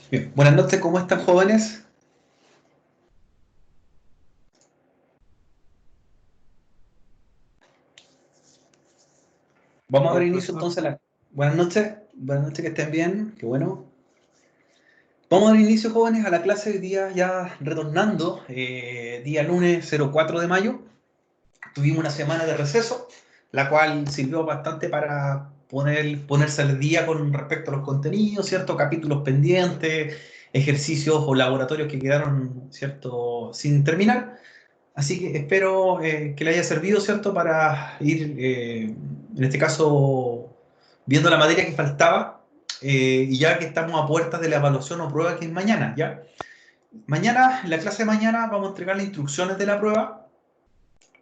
Bien, buenas noches, ¿cómo están jóvenes? Vamos a dar Hola, inicio profesor. entonces a la... Buenas noches, que estén bien, qué bueno. Vamos a dar inicio, jóvenes, a la clase hoy día ya retornando, día lunes 04 de mayo. Tuvimos una semana de receso, la cual sirvió bastante para ponerse al día con respecto a los contenidos, ¿cierto? Capítulos pendientes, ejercicios o laboratorios que quedaron, ¿cierto?, sin terminar. Así que espero que le haya servido, ¿cierto?, para ir, en este caso, viendo la materia que faltaba, y ya que estamos a puertas de la evaluación o prueba que es mañana, ¿ya? Mañana, en la clase de mañana, vamos a entregar las instrucciones de la prueba,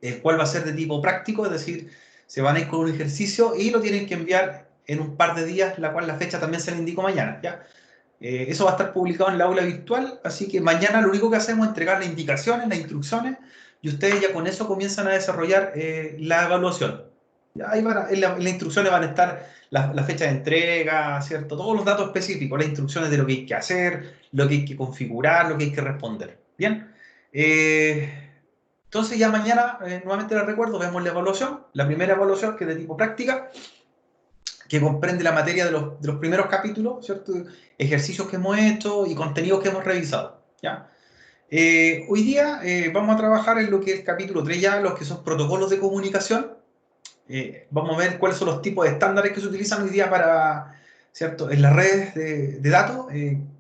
el cual va a ser de tipo práctico, es decir, se van a ir con un ejercicio y lo tienen que enviar en un par de días, la cual la fecha también se le indico mañana, ¿ya? Eso va a estar publicado en la aula virtual, así que mañana lo único que hacemos es entregar las indicaciones, las instrucciones, y ustedes ya con eso comienzan a desarrollar la evaluación. Ya ahí en las instrucciones van a estar la fecha de entrega, ¿cierto? Todos los datos específicos, las instrucciones de lo que hay que hacer, lo que hay que configurar, lo que hay que responder. Bien. Entonces ya mañana, nuevamente les recuerdo, vemos la evaluación, la primera evaluación que es de tipo práctica, que comprende la materia de los primeros capítulos, ¿cierto? Ejercicios que hemos hecho y contenidos que hemos revisado, ¿ya? Hoy día vamos a trabajar en lo que es el capítulo 3 ya, los que son protocolos de comunicación. Vamos a ver cuáles son los tipos de estándares que se utilizan hoy día para, ¿cierto?, en las redes de datos,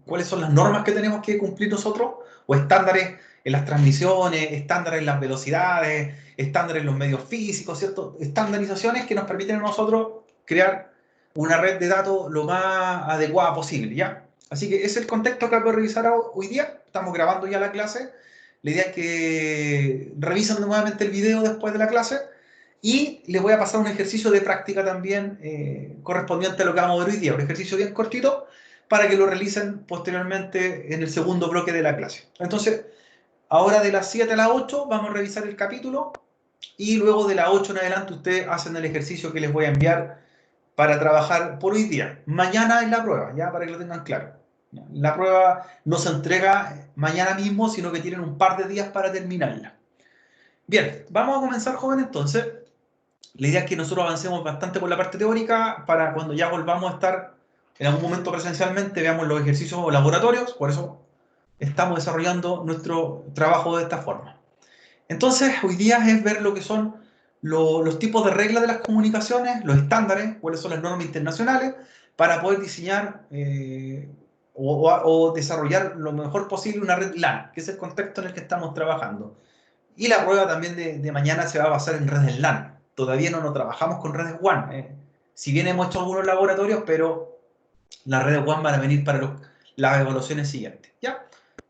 cuáles son las normas que tenemos que cumplir nosotros, o estándares en las transmisiones, estándares en las velocidades, estándares en los medios físicos, ¿cierto? Estandarizaciones que nos permiten a nosotros crear una red de datos lo más adecuada posible, ¿ya? Así que ese es el contexto que voy a revisar hoy día. Estamos grabando ya la clase. La idea es que revisen nuevamente el video después de la clase y les voy a pasar un ejercicio de práctica también, correspondiente a lo que vamos a ver hoy día. Un ejercicio bien cortito para que lo realicen posteriormente en el segundo bloque de la clase. Entonces, ahora de las 7 a las 8 vamos a revisar el capítulo y luego de las 8 en adelante ustedes hacen el ejercicio que les voy a enviar para trabajar por hoy día. Mañana es la prueba, ya para que lo tengan claro. La prueba no se entrega mañana mismo, sino que tienen un par de días para terminarla. Bien, vamos a comenzar, joven, entonces. La idea es que nosotros avancemos bastante por la parte teórica para cuando ya volvamos a estar en algún momento presencialmente, veamos los ejercicios o laboratorios, por eso estamos desarrollando nuestro trabajo de esta forma. Entonces, hoy día es ver lo que son los tipos de reglas de las comunicaciones, los estándares, cuáles son las normas internacionales, para poder diseñar o desarrollar lo mejor posible una red LAN, que es el contexto en el que estamos trabajando. Y la prueba también de mañana se va a basar en redes LAN. Todavía no trabajamos con redes WAN. Si bien hemos hecho algunos laboratorios, pero las redes WAN van a venir para las evaluaciones siguientes. ¿Ya?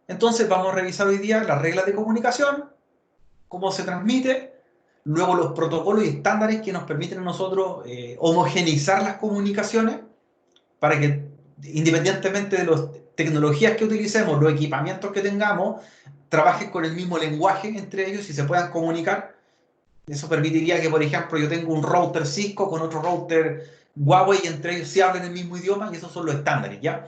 Entonces vamos a revisar hoy día las reglas de comunicación, cómo se transmite, luego los protocolos y estándares que nos permiten a nosotros homogeneizar las comunicaciones para que, independientemente de las tecnologías que utilicemos, los equipamientos que tengamos, trabajen con el mismo lenguaje entre ellos y se puedan comunicar. Eso permitiría que, por ejemplo, yo tenga un router Cisco con otro router Huawei y entre ellos se hablen el mismo idioma y esos son los estándares, ¿ya?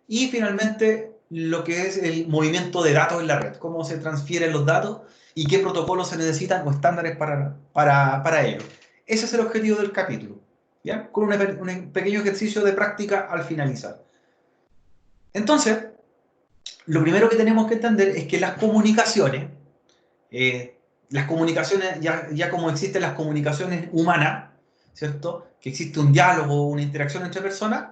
Y finalmente, lo que es el movimiento de datos en la red, cómo se transfieren los datos y qué protocolos se necesitan o estándares para ello. Ese es el objetivo del capítulo, ¿ya? Con un pequeño ejercicio de práctica al finalizar. Entonces, lo primero que tenemos que entender es que las comunicaciones, ya como existen las comunicaciones humanas, ¿cierto? Que existe un diálogo, una interacción entre personas,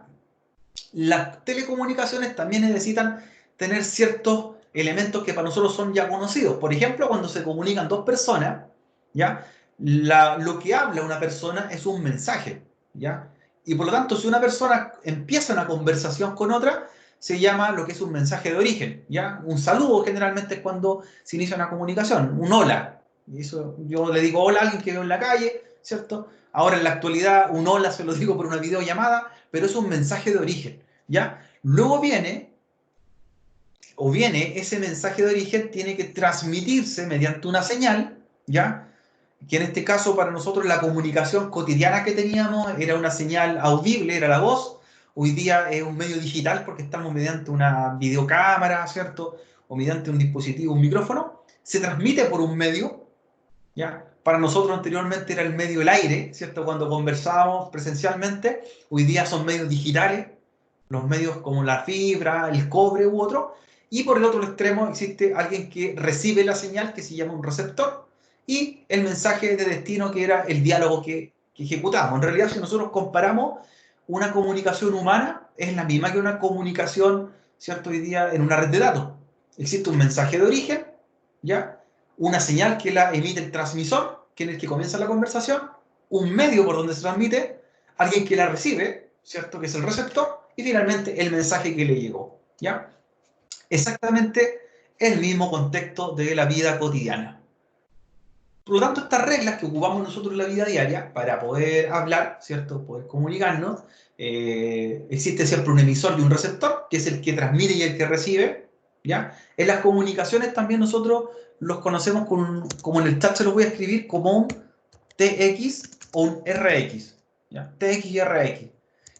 las telecomunicaciones también necesitan tener ciertos elementos que para nosotros son ya conocidos. Por ejemplo, cuando se comunican dos personas, ¿ya? Lo que habla una persona es un mensaje, ¿ya? Y por lo tanto, si una persona empieza una conversación con otra, se llama lo que es un mensaje de origen, ¿ya? Un saludo generalmente es cuando se inicia una comunicación, un hola. Y eso, yo le digo hola a alguien que veo en la calle, ¿cierto? Ahora en la actualidad un hola se lo digo por una videollamada, pero es un mensaje de origen, ¿ya? Luego viene ese mensaje de origen, tiene que transmitirse mediante una señal, ¿ya? Que en este caso para nosotros la comunicación cotidiana que teníamos era una señal audible, era la voz, hoy día es un medio digital porque estamos mediante una videocámara, ¿cierto? O mediante un dispositivo, un micrófono, se transmite por un medio, ¿ya? Para nosotros anteriormente era el medio el aire, ¿cierto? Cuando conversábamos presencialmente, hoy día son medios digitales, los medios como la fibra, el cobre u otro, y por el otro extremo existe alguien que recibe la señal, que se llama un receptor, y el mensaje de destino, que era el diálogo que ejecutamos. En realidad, si nosotros comparamos, una comunicación humana es la misma que una comunicación, ¿cierto? Hoy día en una red de datos. Existe un mensaje de origen, ¿ya? Una señal que la emite el transmisor, que es el que comienza la conversación, un medio por donde se transmite, alguien que la recibe, ¿cierto? Que es el receptor, y finalmente el mensaje que le llegó, ¿ya? Exactamente el mismo contexto de la vida cotidiana. Por lo tanto, estas reglas que ocupamos nosotros en la vida diaria para poder hablar, ¿cierto? Poder comunicarnos, existe siempre un emisor y un receptor, que es el que transmite y el que recibe, ¿ya? En las comunicaciones también nosotros los conocemos como en el chat se los voy a escribir como un TX o un RX, ¿ya? TX y RX.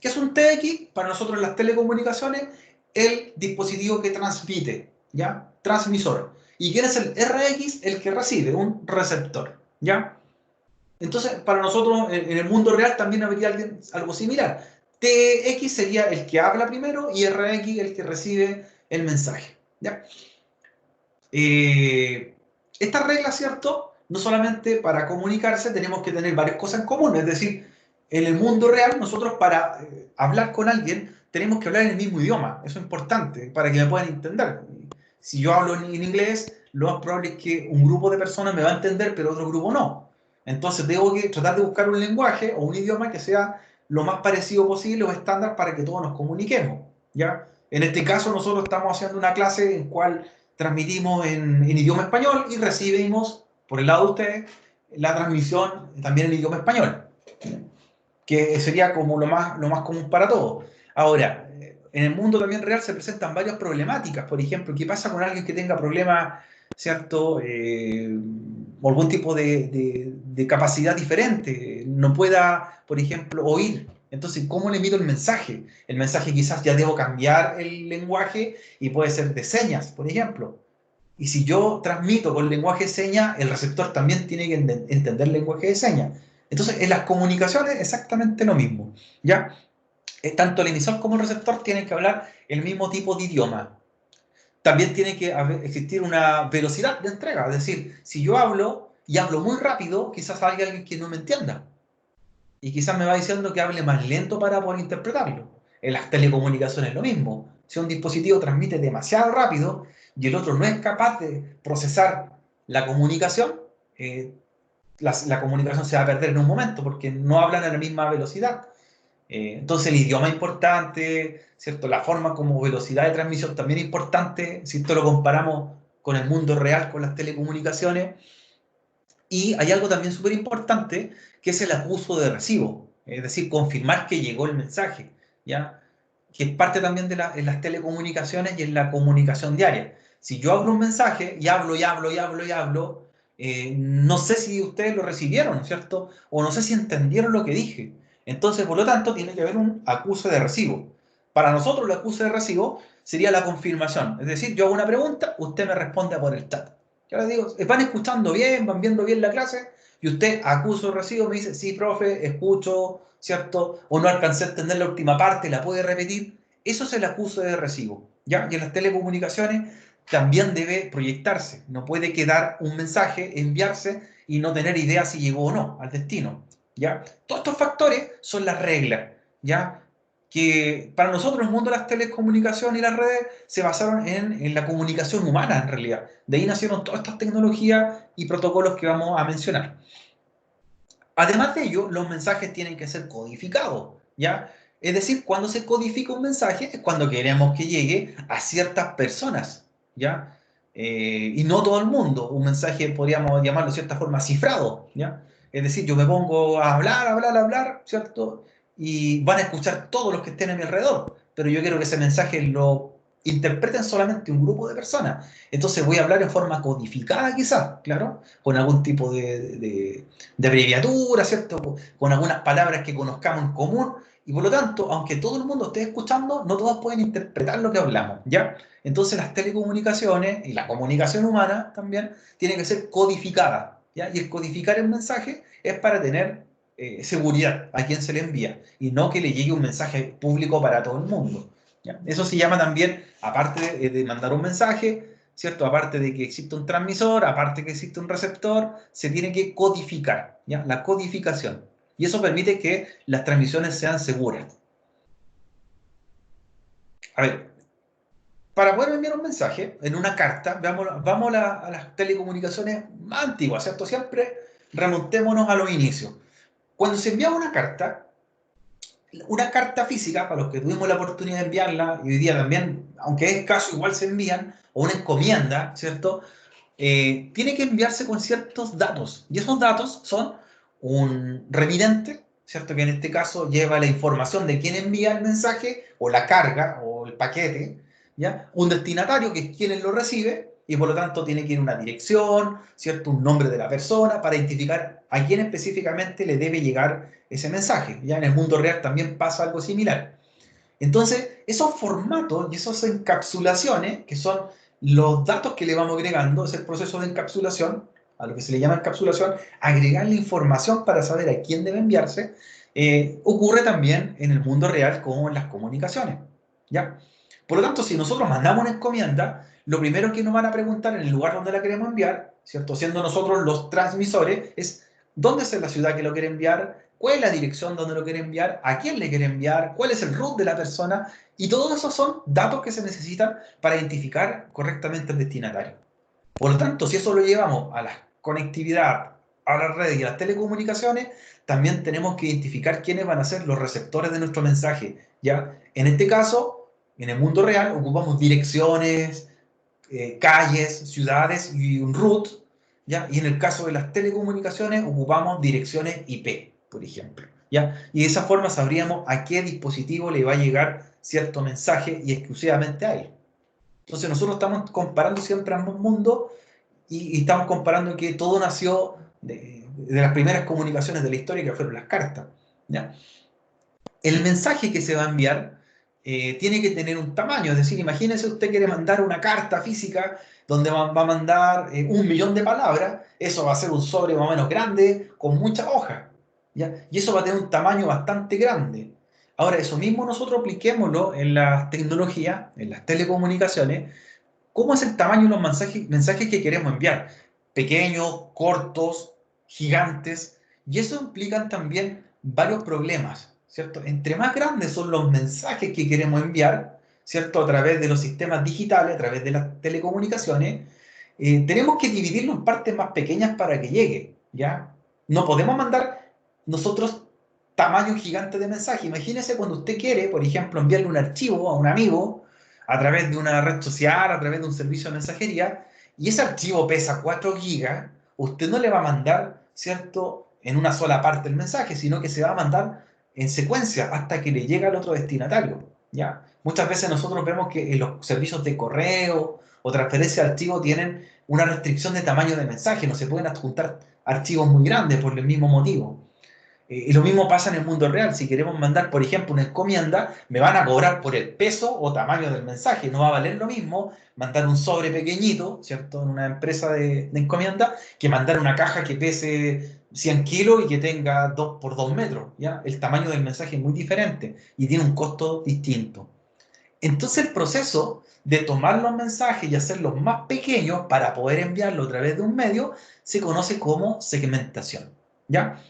¿Qué es un TX? Para nosotros en las telecomunicaciones, el dispositivo que transmite, ¿ya? Transmisor. ¿Y quién es el RX? El que recibe, un receptor, ¿ya? Entonces, para nosotros, en el mundo real también habría algo similar. TX sería el que habla primero y RX el que recibe el mensaje, ¿ya? Esta regla, ¿cierto? No solamente para comunicarse tenemos que tener varias cosas en común, es decir, en el mundo real nosotros para hablar con alguien tenemos que hablar en el mismo idioma, eso es importante, para que me puedan entender. Si yo hablo en inglés, lo más probable es que un grupo de personas me va a entender, pero otro grupo no. Entonces tengo que tratar de buscar un lenguaje o un idioma que sea lo más parecido posible o estándar para que todos nos comuniquemos, ¿ya? En este caso nosotros estamos haciendo una clase en cual transmitimos en idioma español y recibimos, por el lado de ustedes, la transmisión también en idioma español, que sería como lo más común para todos. Ahora, en el mundo también real se presentan varias problemáticas. Por ejemplo, ¿qué pasa con alguien que tenga problemas, ¿cierto? O algún tipo de capacidad diferente, no pueda, por ejemplo, oír. Entonces, ¿cómo le emito el mensaje? El mensaje quizás ya debo cambiar el lenguaje y puede ser de señas, por ejemplo. Y si yo transmito con lenguaje de señas, el receptor también tiene que entender el lenguaje de señas. Entonces, en las comunicaciones exactamente lo mismo, ¿ya? Tanto el emisor como el receptor tienen que hablar el mismo tipo de idioma. También tiene que existir una velocidad de entrega, es decir, si yo hablo y hablo muy rápido, quizás haya alguien que no me entienda. Y quizás me va diciendo que hable más lento para poder interpretarlo. En las telecomunicaciones es lo mismo. Si un dispositivo transmite demasiado rápido y el otro no es capaz de procesar la comunicación, la comunicación se va a perder en un momento porque no hablan a la misma velocidad. Entonces el idioma es importante, ¿cierto? La forma como velocidad de transmisión también es importante, si esto lo comparamos con el mundo real, con las telecomunicaciones. Y hay algo también súper importante, que es el acuso de recibo, es decir, confirmar que llegó el mensaje, ¿ya? Que es parte también de en las telecomunicaciones y en la comunicación diaria. Si yo hablo un mensaje y hablo y hablo y hablo y hablo, no sé si ustedes lo recibieron, ¿cierto? O no sé si entendieron lo que dije. Entonces, por lo tanto, tiene que haber un acuso de recibo. Para nosotros, el acuso de recibo sería la confirmación. Es decir, yo hago una pregunta, usted me responde por el chat. Ya les digo, van escuchando bien, van viendo bien la clase, y usted acuso o recibo, me dice, sí, profe, escucho, ¿cierto? O no alcancé a entender la última parte, ¿la puede repetir? Eso es el acuso de recibo, ¿ya? Y en las telecomunicaciones también debe proyectarse. No puede quedar un mensaje, enviarse y no tener idea si llegó o no al destino, ¿ya? Todos estos factores son las reglas, ¿ya? Que para nosotros el mundo de las telecomunicaciones y las redes se basaron en la comunicación humana en realidad. De ahí nacieron todas estas tecnologías y protocolos que vamos a mencionar. Además de ello, los mensajes tienen que ser codificados, ¿ya? Es decir, cuando se codifica un mensaje es cuando queremos que llegue a ciertas personas, ¿ya? Y no todo el mundo. Un mensaje podríamos llamarlo de cierta forma cifrado, ¿ya? Es decir, yo me pongo a hablar, hablar, hablar, ¿cierto? Y van a escuchar todos los que estén a mi alrededor, pero yo quiero que ese mensaje lo interpreten solamente un grupo de personas. Entonces voy a hablar en forma codificada quizás, claro, con algún tipo de abreviatura, ¿cierto? Con algunas palabras que conozcamos en común Y por lo tanto, aunque todo el mundo esté escuchando, no todos pueden interpretar lo que hablamos, ¿ya? Entonces las telecomunicaciones y la comunicación humana también tiene que ser codificada, ¿ya? Y el codificar el mensaje es para tener seguridad a quien se le envía y no que le llegue un mensaje público para todo el mundo, ¿ya? Eso se llama también, aparte de mandar un mensaje, ¿cierto? Aparte de que existe un transmisor, aparte que existe un receptor, se tiene que codificar, ¿ya? La codificación. Y eso permite que las transmisiones sean seguras. A ver, para poder enviar un mensaje en una carta, vamos a las telecomunicaciones más antiguas, ¿cierto? Siempre remontémonos a los inicios. Cuando se enviaba una carta física, para los que tuvimos la oportunidad de enviarla, y hoy día también, aunque es escaso, igual se envían, o una encomienda, ¿cierto? Tiene que enviarse con ciertos datos. Y esos datos son un remitente, ¿cierto? Que en este caso lleva la información de quién envía el mensaje, o la carga, o el paquete, ¿ya? Un destinatario, que es quien lo recibe, y por lo tanto tiene que ir una dirección, ¿cierto? Un nombre de la persona, para identificar a quién específicamente le debe llegar ese mensaje. Ya en el mundo real también pasa algo similar. Entonces, esos formatos y esas encapsulaciones, que son los datos que le vamos agregando, es el proceso de encapsulación, a lo que se le llama encapsulación, agregar la información para saber a quién debe enviarse, ocurre también en el mundo real con las comunicaciones, ¿ya? Por lo tanto, si nosotros mandamos una encomienda, lo primero que nos van a preguntar en el lugar donde la queremos enviar, ¿cierto? Siendo nosotros los transmisores, es dónde es la ciudad que lo quiere enviar, cuál es la dirección donde lo quiere enviar, a quién le quiere enviar, cuál es el root de la persona, y todos esos son datos que se necesitan para identificar correctamente el destinatario. Por lo tanto, si eso lo llevamos a la conectividad, a las redes y a las telecomunicaciones, también tenemos que identificar quiénes van a ser los receptores de nuestro mensaje, ¿ya? En este caso, en el mundo real, ocupamos direcciones, calles, ciudades y un root, ¿ya? Y en el caso de las telecomunicaciones, ocupamos direcciones IP, por ejemplo, ¿ya? Y de esa forma sabríamos a qué dispositivo le va a llegar cierto mensaje y exclusivamente a él. Entonces nosotros estamos comparando siempre ambos mundos y estamos comparando que todo nació de las primeras comunicaciones de la historia, que fueron las cartas, ¿ya? El mensaje que se va a enviar tiene que tener un tamaño, es decir, imagínese usted quiere mandar una carta física donde va a mandar 1 millón de palabras, eso va a ser un sobre más o menos grande con muchas hojas, ¿ya? Y eso va a tener un tamaño bastante grande. Ahora, eso mismo nosotros apliquémoslo en las tecnologías, en las telecomunicaciones. ¿Cómo es el tamaño de los mensajes que queremos enviar? Pequeños, cortos, gigantes. Y eso implica también varios problemas, ¿cierto? Entre más grandes son los mensajes que queremos enviar, ¿cierto? A través de los sistemas digitales, a través de las telecomunicaciones, tenemos que dividirlo en partes más pequeñas para que llegue, ¿ya? No podemos mandar nosotros tamaños gigantes de mensaje. Imagínese cuando usted quiere, por ejemplo, enviarle un archivo a un amigo, a través de una red social, a través de un servicio de mensajería, y ese archivo pesa 4 gigas, usted no le va a mandar, ¿cierto?, en una sola parte el mensaje, sino que se va a mandar en secuencia hasta que le llegue al otro destinatario, ¿ya? Muchas veces nosotros vemos que en los servicios de correo o transferencia de archivos tienen una restricción de tamaño de mensaje, no se pueden adjuntar archivos muy grandes por el mismo motivo. Y lo mismo pasa en el mundo real. Si queremos mandar, por ejemplo, una encomienda, me van a cobrar por el peso o tamaño del mensaje. No va a valer lo mismo mandar un sobre pequeñito, ¿cierto? En una empresa de encomienda, que mandar una caja que pese 100 kilos y que tenga 2 por 2 metros, ¿ya? El tamaño del mensaje es muy diferente y tiene un costo distinto. Entonces el proceso de tomar los mensajes y hacerlos más pequeños para poder enviarlo a través de un medio se conoce como segmentación, ¿ya?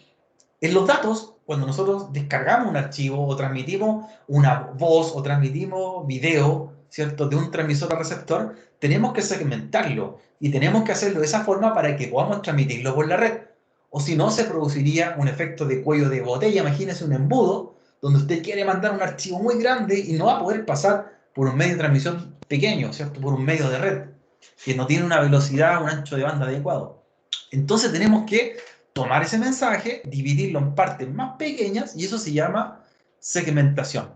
En los datos, cuando nosotros descargamos un archivo o transmitimos una voz o transmitimos video, ¿cierto?, de un transmisor a receptor, tenemos que segmentarlo y tenemos que hacerlo de esa forma para que podamos transmitirlo por la red. O si no, se produciría un efecto de cuello de botella. Imagínese un embudo donde usted quiere mandar un archivo muy grande y no va a poder pasar por un medio de transmisión pequeño, ¿cierto?, por un medio de red, que no tiene una velocidad, un ancho de banda adecuado. Entonces tenemos que tomar ese mensaje, dividirlo en partes más pequeñas y eso se llama segmentación.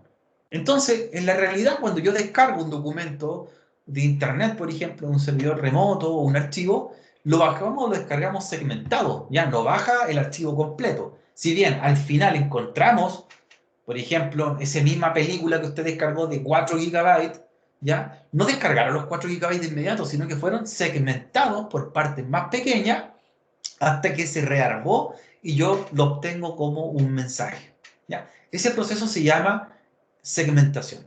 Entonces, en la realidad, cuando yo descargo un documento de internet, por ejemplo, un servidor remoto o un archivo, lo bajamos o lo descargamos segmentado, ya no baja el archivo completo. Si bien al final encontramos por ejemplo, esa misma película que usted descargó de 4 GB, ¿ya? No descargaron los 4 GB de inmediato, sino que fueron segmentados por partes más pequeñas hasta que se rearmó y yo lo obtengo como un mensaje, ¿ya? Ese proceso se llama segmentación.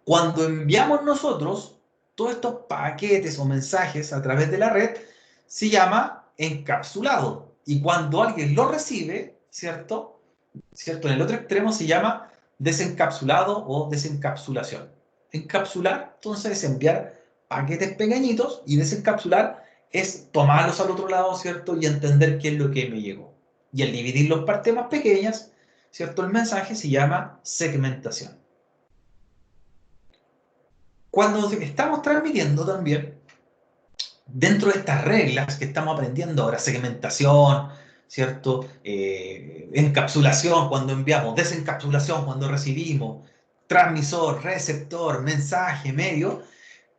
Cuando enviamos nosotros todos estos paquetes o mensajes a través de la red, se llama encapsulado. Y cuando alguien lo recibe, ¿cierto? En el otro extremo se llama desencapsulado o desencapsulación. Encapsular, entonces, es enviar paquetes pequeñitos, y desencapsular es tomarlos al otro lado, ¿cierto? Y entender qué es lo que me llegó. Y al dividirlo en partes más pequeñas, ¿cierto? El mensaje se llama segmentación. Cuando estamos transmitiendo también, dentro de estas reglas que estamos aprendiendo ahora, segmentación, ¿cierto? Encapsulación cuando enviamos, desencapsulación cuando recibimos, transmisor, receptor, mensaje, medio,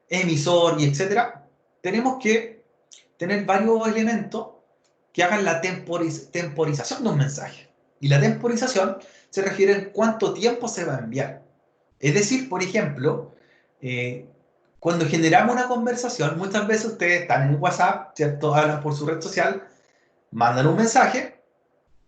emisor y etcétera, tenemos que tener varios elementos que hagan la temporización de un mensaje. Y la temporización se refiere a cuánto tiempo se va a enviar. Es decir, por ejemplo, eh, cuando generamos una conversación, muchas veces ustedes están en WhatsApp, ¿cierto? Hablan por su red social, mandan un mensaje,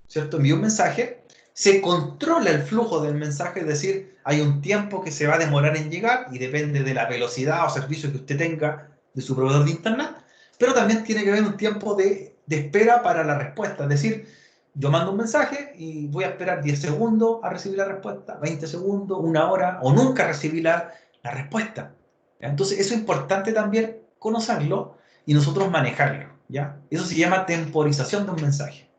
¿cierto? Envían un mensaje, se controla el flujo del mensaje, es decir, hay un tiempo que se va a demorar en llegar y depende de la velocidad o servicio que usted tenga de su proveedor de internet, pero también tiene que haber un tiempo de espera para la respuesta, es decir, yo mando un mensaje y voy a esperar 10 segundos a recibir la respuesta, 20 segundos, una hora, o nunca recibí la respuesta. Entonces, eso es importante también conocerlo y nosotros manejarlo, ¿ya? Eso se llama temporización de un mensaje,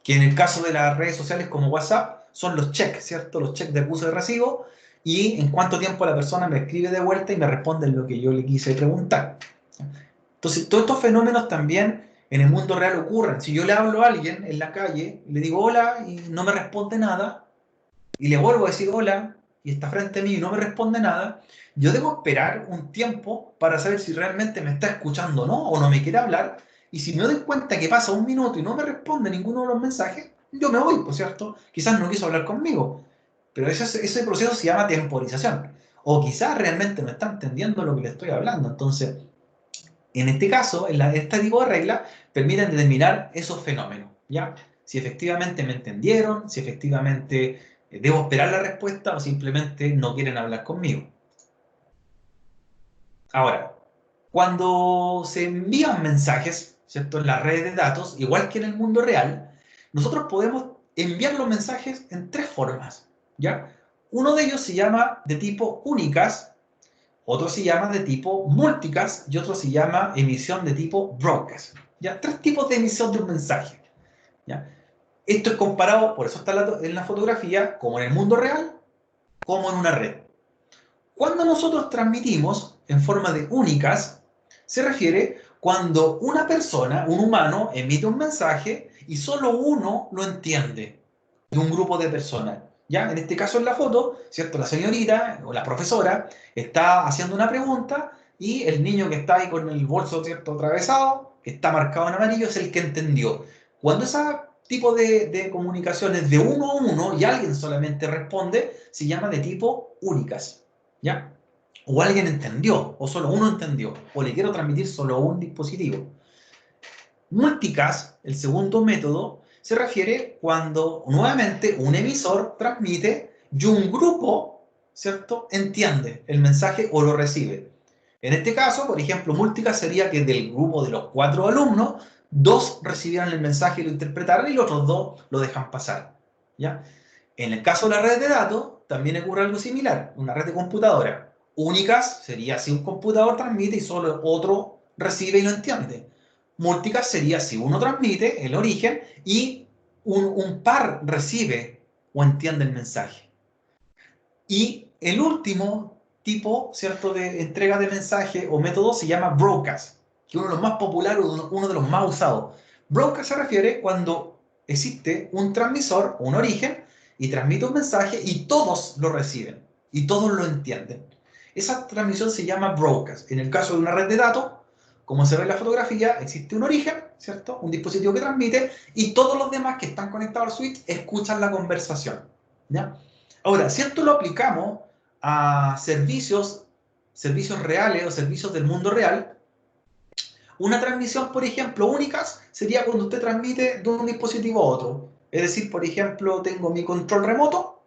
que en el caso de las redes sociales como WhatsApp son los checks, ¿cierto? Los checks de acuse de recibo, y en cuánto tiempo la persona me escribe de vuelta y me responde lo que yo le quise preguntar. Entonces, todos estos fenómenos también en el mundo real ocurren. Si yo le hablo a alguien en la calle, le digo hola y no me responde nada, y le vuelvo a decir hola y está frente a mí y no me responde nada, yo debo esperar un tiempo para saber si realmente me está escuchando o no me quiere hablar. Y si me doy cuenta que pasa un minuto y no me responde ninguno de los mensajes, yo me voy, por cierto. Quizás no quiso hablar conmigo, pero ese proceso se llama temporización. O quizás realmente no está entendiendo lo que le estoy hablando. Entonces, en este caso, este tipo de reglas permiten determinar esos fenómenos, ¿ya? Si efectivamente me entendieron, si efectivamente debo esperar la respuesta o simplemente no quieren hablar conmigo. Ahora, cuando se envían mensajes, ¿cierto? En las redes de datos, igual que en el mundo real, nosotros podemos enviar los mensajes en 3 formas, ¿ya? Uno de ellos se llama de tipo únicas, otro se llama de tipo multicast y otro se llama emisión de tipo broadcast. ¿Ya? 3 tipos de emisión de un mensaje. ¿Ya? Esto es comparado, por eso está en la fotografía, como en el mundo real, como en una red. Cuando nosotros transmitimos en forma de únicas, se refiere cuando una persona, un humano, emite un mensaje y solo uno lo entiende de un grupo de personas. ¿Ya? En este caso en la foto, ¿cierto? La señorita o la profesora está haciendo una pregunta y el niño que está ahí con el bolso, ¿cierto? Atravesado, que está marcado en amarillo, es el que entendió. Cuando ese tipo de comunicación es de uno a uno y alguien solamente responde, se llama de tipo únicas. ¿Ya? O alguien entendió, o solo uno entendió, o le quiero transmitir solo a un dispositivo. Multicast, el segundo método, se refiere cuando nuevamente un emisor transmite y un grupo, ¿cierto?, entiende el mensaje o lo recibe. En este caso, por ejemplo, multicast sería que del grupo de los 4 alumnos, 2 recibieran el mensaje y lo interpretaran y los otros 2 lo dejan pasar. ¿Ya? En el caso de la red de datos, también ocurre algo similar, una red de computadora. Únicas sería si un computador transmite y solo otro recibe y lo entiende. Multicast sería si uno transmite el origen y un par recibe o entiende el mensaje. Y el último tipo, ¿cierto?, de entrega de mensaje o método se llama broadcast, que es uno de los más populares, uno de los más usados. Broadcast se refiere cuando existe un transmisor, un origen, y transmite un mensaje y todos lo reciben y todos lo entienden. Esa transmisión se llama broadcast. En el caso de una red de datos, como se ve en la fotografía, existe un origen, ¿cierto? Un dispositivo que transmite y todos los demás que están conectados al switch escuchan la conversación, ¿ya? Ahora, si esto lo aplicamos a servicios reales o servicios del mundo real, una transmisión, por ejemplo, únicas, sería cuando usted transmite de un dispositivo a otro. Es decir, por ejemplo, tengo mi control remoto,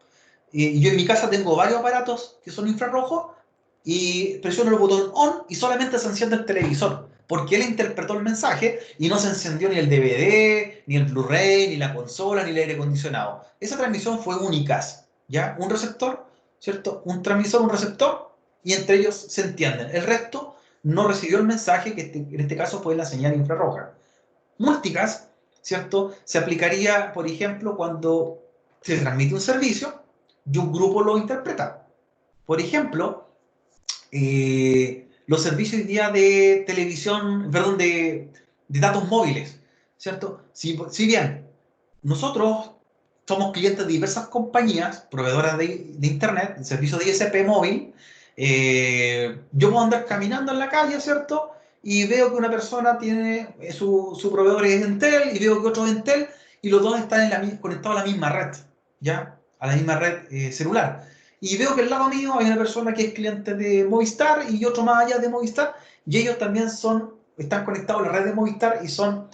y yo en mi casa tengo varios aparatos que son infrarrojos, y presiono el botón on y solamente se enciende el televisor, porque él interpretó el mensaje y no se encendió ni el DVD, ni el Blu-ray, ni la consola, ni el aire acondicionado. Esa transmisión fue únicas, ¿ya? Un receptor, ¿cierto? Un transmisor, un receptor, y entre ellos se entienden. El resto no recibió el mensaje, que en este caso fue la señal infrarroja. Multicast, ¿cierto? Se aplicaría, por ejemplo, cuando se transmite un servicio y un grupo lo interpreta. Por ejemplo, los servicios hoy día de televisión, perdón, de datos móviles, ¿cierto? Si bien nosotros somos clientes de diversas compañías, proveedoras de Internet, de servicios de ISP móvil, yo puedo andar caminando en la calle, ¿cierto? Y veo que una persona tiene su proveedor es Entel y veo que otro es Entel y los dos están conectados a la misma red, ¿ya? A la misma red celular. Y veo que al lado mío hay una persona que es cliente de Movistar y otro más allá de Movistar, y ellos también están conectados a la red de Movistar y son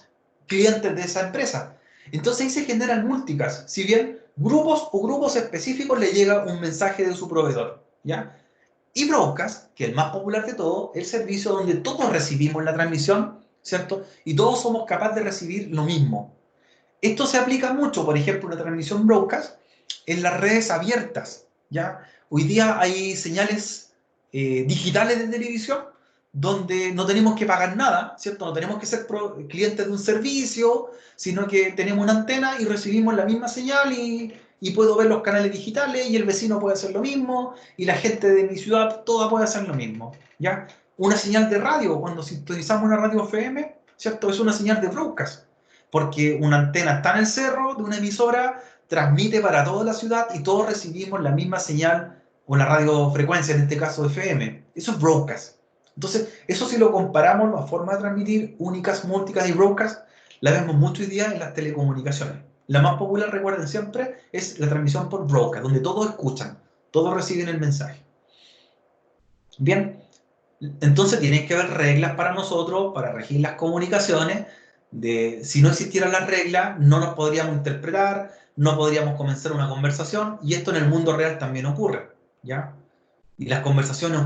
clientes de esa empresa. Entonces ahí se generan multicast. Si bien grupos específicos le llega un mensaje de su proveedor, ¿ya? Y broadcast, que es el más popular de todo, el servicio donde todos recibimos la transmisión, ¿cierto? Y todos somos capaces de recibir lo mismo. Esto se aplica mucho, por ejemplo, una transmisión broadcast en las redes abiertas, ¿ya? Hoy día hay señales digitales de televisión donde no tenemos que pagar nada, ¿cierto? No tenemos que ser clientes de un servicio, sino que tenemos una antena y recibimos la misma señal y puedo ver los canales digitales y el vecino puede hacer lo mismo y la gente de mi ciudad toda puede hacer lo mismo, ¿ya? Una señal de radio, cuando sintonizamos una radio FM, ¿cierto? Es una señal de broadcast, porque una antena está en el cerro de una emisora, transmite para toda la ciudad y todos recibimos la misma señal o la radiofrecuencia, en este caso FM. Eso es broadcast. Entonces, eso si lo comparamos, la forma de transmitir únicas, múltiples y broadcast, la vemos mucho hoy día en las telecomunicaciones. La más popular, recuerden siempre, es la transmisión por broadcast, donde todos escuchan, todos reciben el mensaje. Bien, entonces tienen que haber reglas para nosotros, para regir las comunicaciones. Si no existieran las reglas, no nos podríamos interpretar, no podríamos comenzar una conversación, y esto en el mundo real también ocurre, ¿ya? Y las conversaciones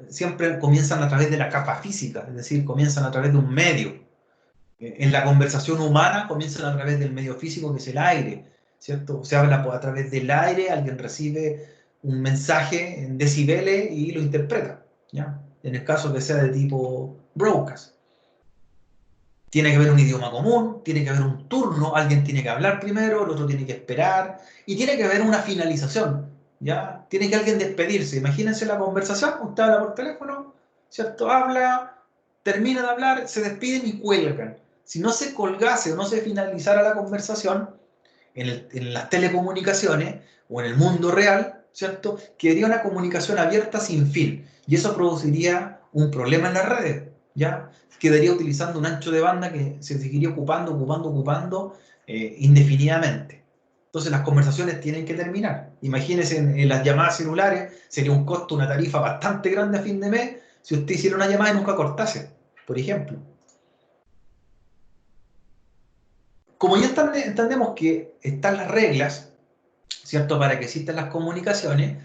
siempre comienzan a través de la capa física, es decir, comienzan a través de un medio. En la conversación humana comienzan a través del medio físico, que es el aire, ¿cierto? Se habla a través del aire, alguien recibe un mensaje en decibeles y lo interpreta, ¿ya? En el caso que sea de tipo broadcast. Tiene que haber un idioma común, tiene que haber un turno, alguien tiene que hablar primero, el otro tiene que esperar, y tiene que haber una finalización, ¿ya? Tiene que alguien despedirse. Imagínense la conversación, usted habla por teléfono, ¿cierto? Habla, termina de hablar, se despiden y cuelgan. Si no se colgase o no se finalizara la conversación en las telecomunicaciones o en el mundo real, ¿cierto? Quedaría una comunicación abierta sin fin, y eso produciría un problema en las redes, ¿ya? Quedaría utilizando un ancho de banda que se seguiría ocupando indefinidamente. Entonces las conversaciones tienen que terminar. Imagínense en las llamadas celulares, sería un costo, una tarifa bastante grande a fin de mes si usted hiciera una llamada y nunca cortase, por ejemplo. Como ya entendemos que están las reglas, ¿cierto? Para que existan las comunicaciones,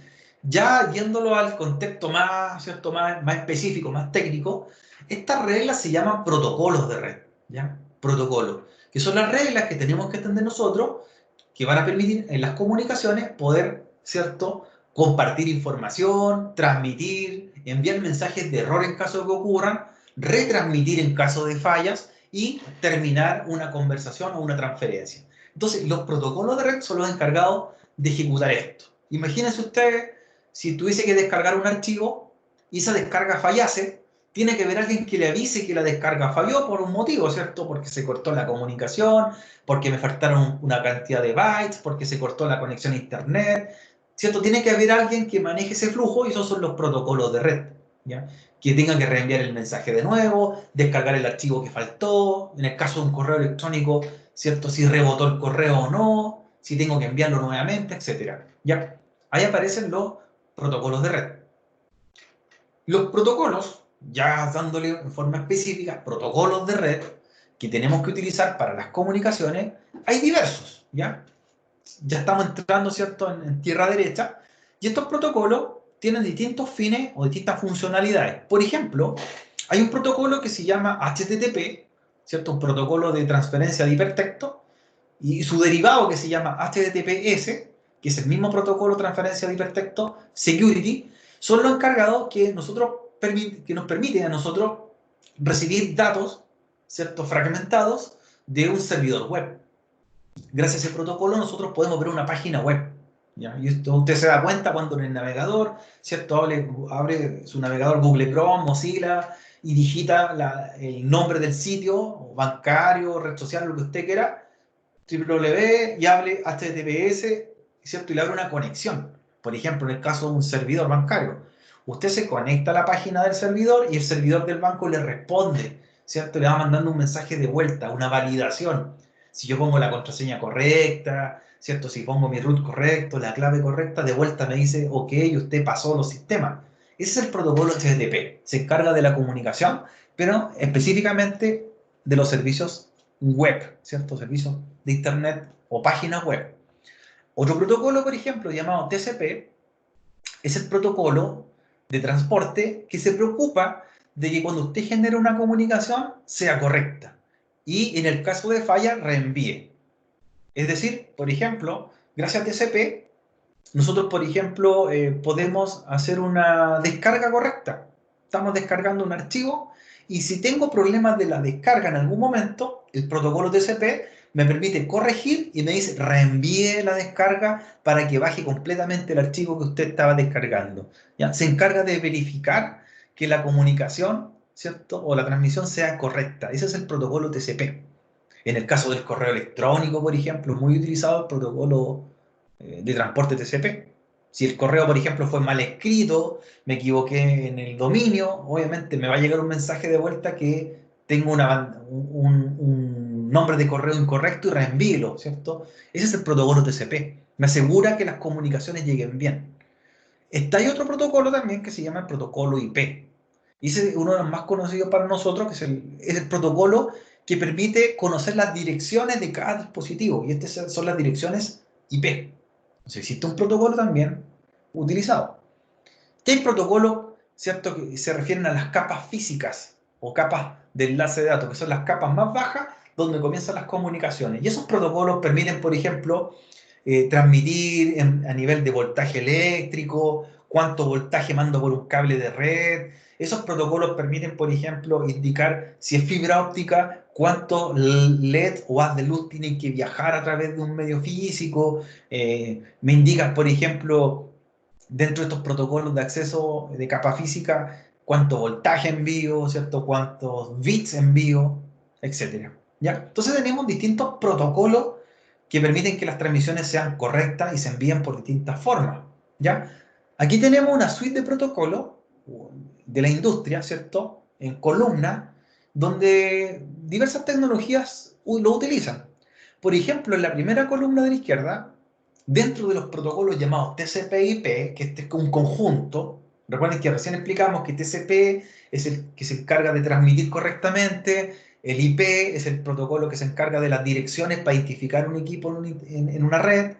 ya yéndolo al contexto más, ¿cierto? Más específico, más técnico, estas reglas se llaman protocolos de red, ¿ya? Protocolos, que son las reglas que tenemos que entender nosotros, que van a permitir en las comunicaciones poder, ¿cierto? Compartir información, transmitir, enviar mensajes de error en caso de que ocurran, retransmitir en caso de fallas y terminar una conversación o una transferencia. Entonces, los protocolos de red son los encargados de ejecutar esto. Imagínense usted si tuviese que descargar un archivo y esa descarga fallase, tiene que haber alguien que le avise que la descarga falló por un motivo, ¿cierto? Porque se cortó la comunicación, porque me faltaron una cantidad de bytes, porque se cortó la conexión a internet, ¿cierto? Tiene que haber alguien que maneje ese flujo, y esos son los protocolos de red, ¿ya? Que tenga que reenviar el mensaje de nuevo, descargar el archivo que faltó, en el caso de un correo electrónico, ¿cierto? Si rebotó el correo o no, si tengo que enviarlo nuevamente, etcétera, ¿ya? ahí aparecen los protocolos de red. Los protocolos, ya dándole en forma específica, protocolos de red que tenemos que utilizar para las comunicaciones, hay diversos, ¿ya? Ya estamos entrando, ¿cierto?, en tierra derecha, y estos protocolos tienen distintos fines o distintas funcionalidades. Por ejemplo, hay un protocolo que se llama HTTP, ¿cierto?, un protocolo de transferencia de hipertexto, y su derivado que se llama HTTPS, que es el mismo protocolo de transferencia de hipertexto, Security, son los encargados que nos permiten a nosotros recibir datos, ¿cierto?, fragmentados de un servidor web. Gracias a ese protocolo nosotros podemos ver una página web, ¿ya? Y esto usted se da cuenta cuando en el navegador, ¿cierto?, abre su navegador Google Chrome, Mozilla, y digita el nombre del sitio, bancario, red social, lo que usted quiera, www, y hable HTTPS, ¿cierto?, y le abre una conexión. Por ejemplo, en el caso de un servidor bancario, usted se conecta a la página del servidor y el servidor del banco le responde, ¿cierto?, le va mandando un mensaje de vuelta, una validación. Si yo pongo la contraseña correcta, ¿cierto?, si pongo mi root correcto, la clave correcta, de vuelta me dice, ok, usted pasó los sistemas. Ese es el protocolo HTTP. Se encarga de la comunicación, pero específicamente de los servicios web, ¿cierto?, servicios de Internet o páginas web. Otro protocolo, por ejemplo, llamado TCP, es el protocolo de transporte que se preocupa de que cuando usted genera una comunicación sea correcta y en el caso de falla reenvíe. Es decir, por ejemplo, gracias a TCP, nosotros, por ejemplo, podemos hacer una descarga correcta. Estamos descargando un archivo y si tengo problemas de la descarga en algún momento, el protocolo TCP me permite corregir y me dice reenvíe la descarga para que baje completamente el archivo que usted estaba descargando. ¿Ya? Se encarga de verificar que la comunicación, ¿cierto?, o la transmisión sea correcta. Ese es el protocolo TCP. En el caso del correo electrónico, por ejemplo, muy utilizado el protocolo de transporte TCP. Si el correo, por ejemplo, fue mal escrito, me equivoqué en el dominio, obviamente me va a llegar un mensaje de vuelta que tengo un nombre de correo incorrecto y reenvíelo, ¿cierto? Ese es el protocolo TCP. Me asegura que las comunicaciones lleguen bien. Hay otro protocolo también que se llama el protocolo IP. Y ese es uno de los más conocidos para nosotros, que es el protocolo que permite conocer las direcciones de cada dispositivo. Y estas son las direcciones IP. Entonces existe un protocolo también utilizado. ¿Qué hay protocolos, cierto, que se refieren a las capas físicas o capas de enlace de datos, que son las capas más bajas donde comienzan las comunicaciones? Y esos protocolos permiten, por ejemplo, transmitir a nivel de voltaje eléctrico, cuánto voltaje mando por un cable de red. Esos protocolos permiten, por ejemplo, indicar si es fibra óptica, cuánto LED o haz de luz tienen que viajar a través de un medio físico. Me indican, por ejemplo, dentro de estos protocolos de acceso de capa física, cuánto voltaje envío, ¿cierto?, cuántos bits envío, etcétera. ¿Ya? Entonces tenemos distintos protocolos que permiten que las transmisiones sean correctas y se envíen por distintas formas, ¿ya? Aquí tenemos una suite de protocolos de la industria, ¿cierto?, en columna, donde diversas tecnologías lo utilizan. Por ejemplo, en la primera columna de la izquierda, dentro de los protocolos llamados TCP/IP, que este es un conjunto, recuerden que recién explicamos que TCP es el que se encarga de transmitir correctamente, el IP es el protocolo que se encarga de las direcciones para identificar un equipo en una red,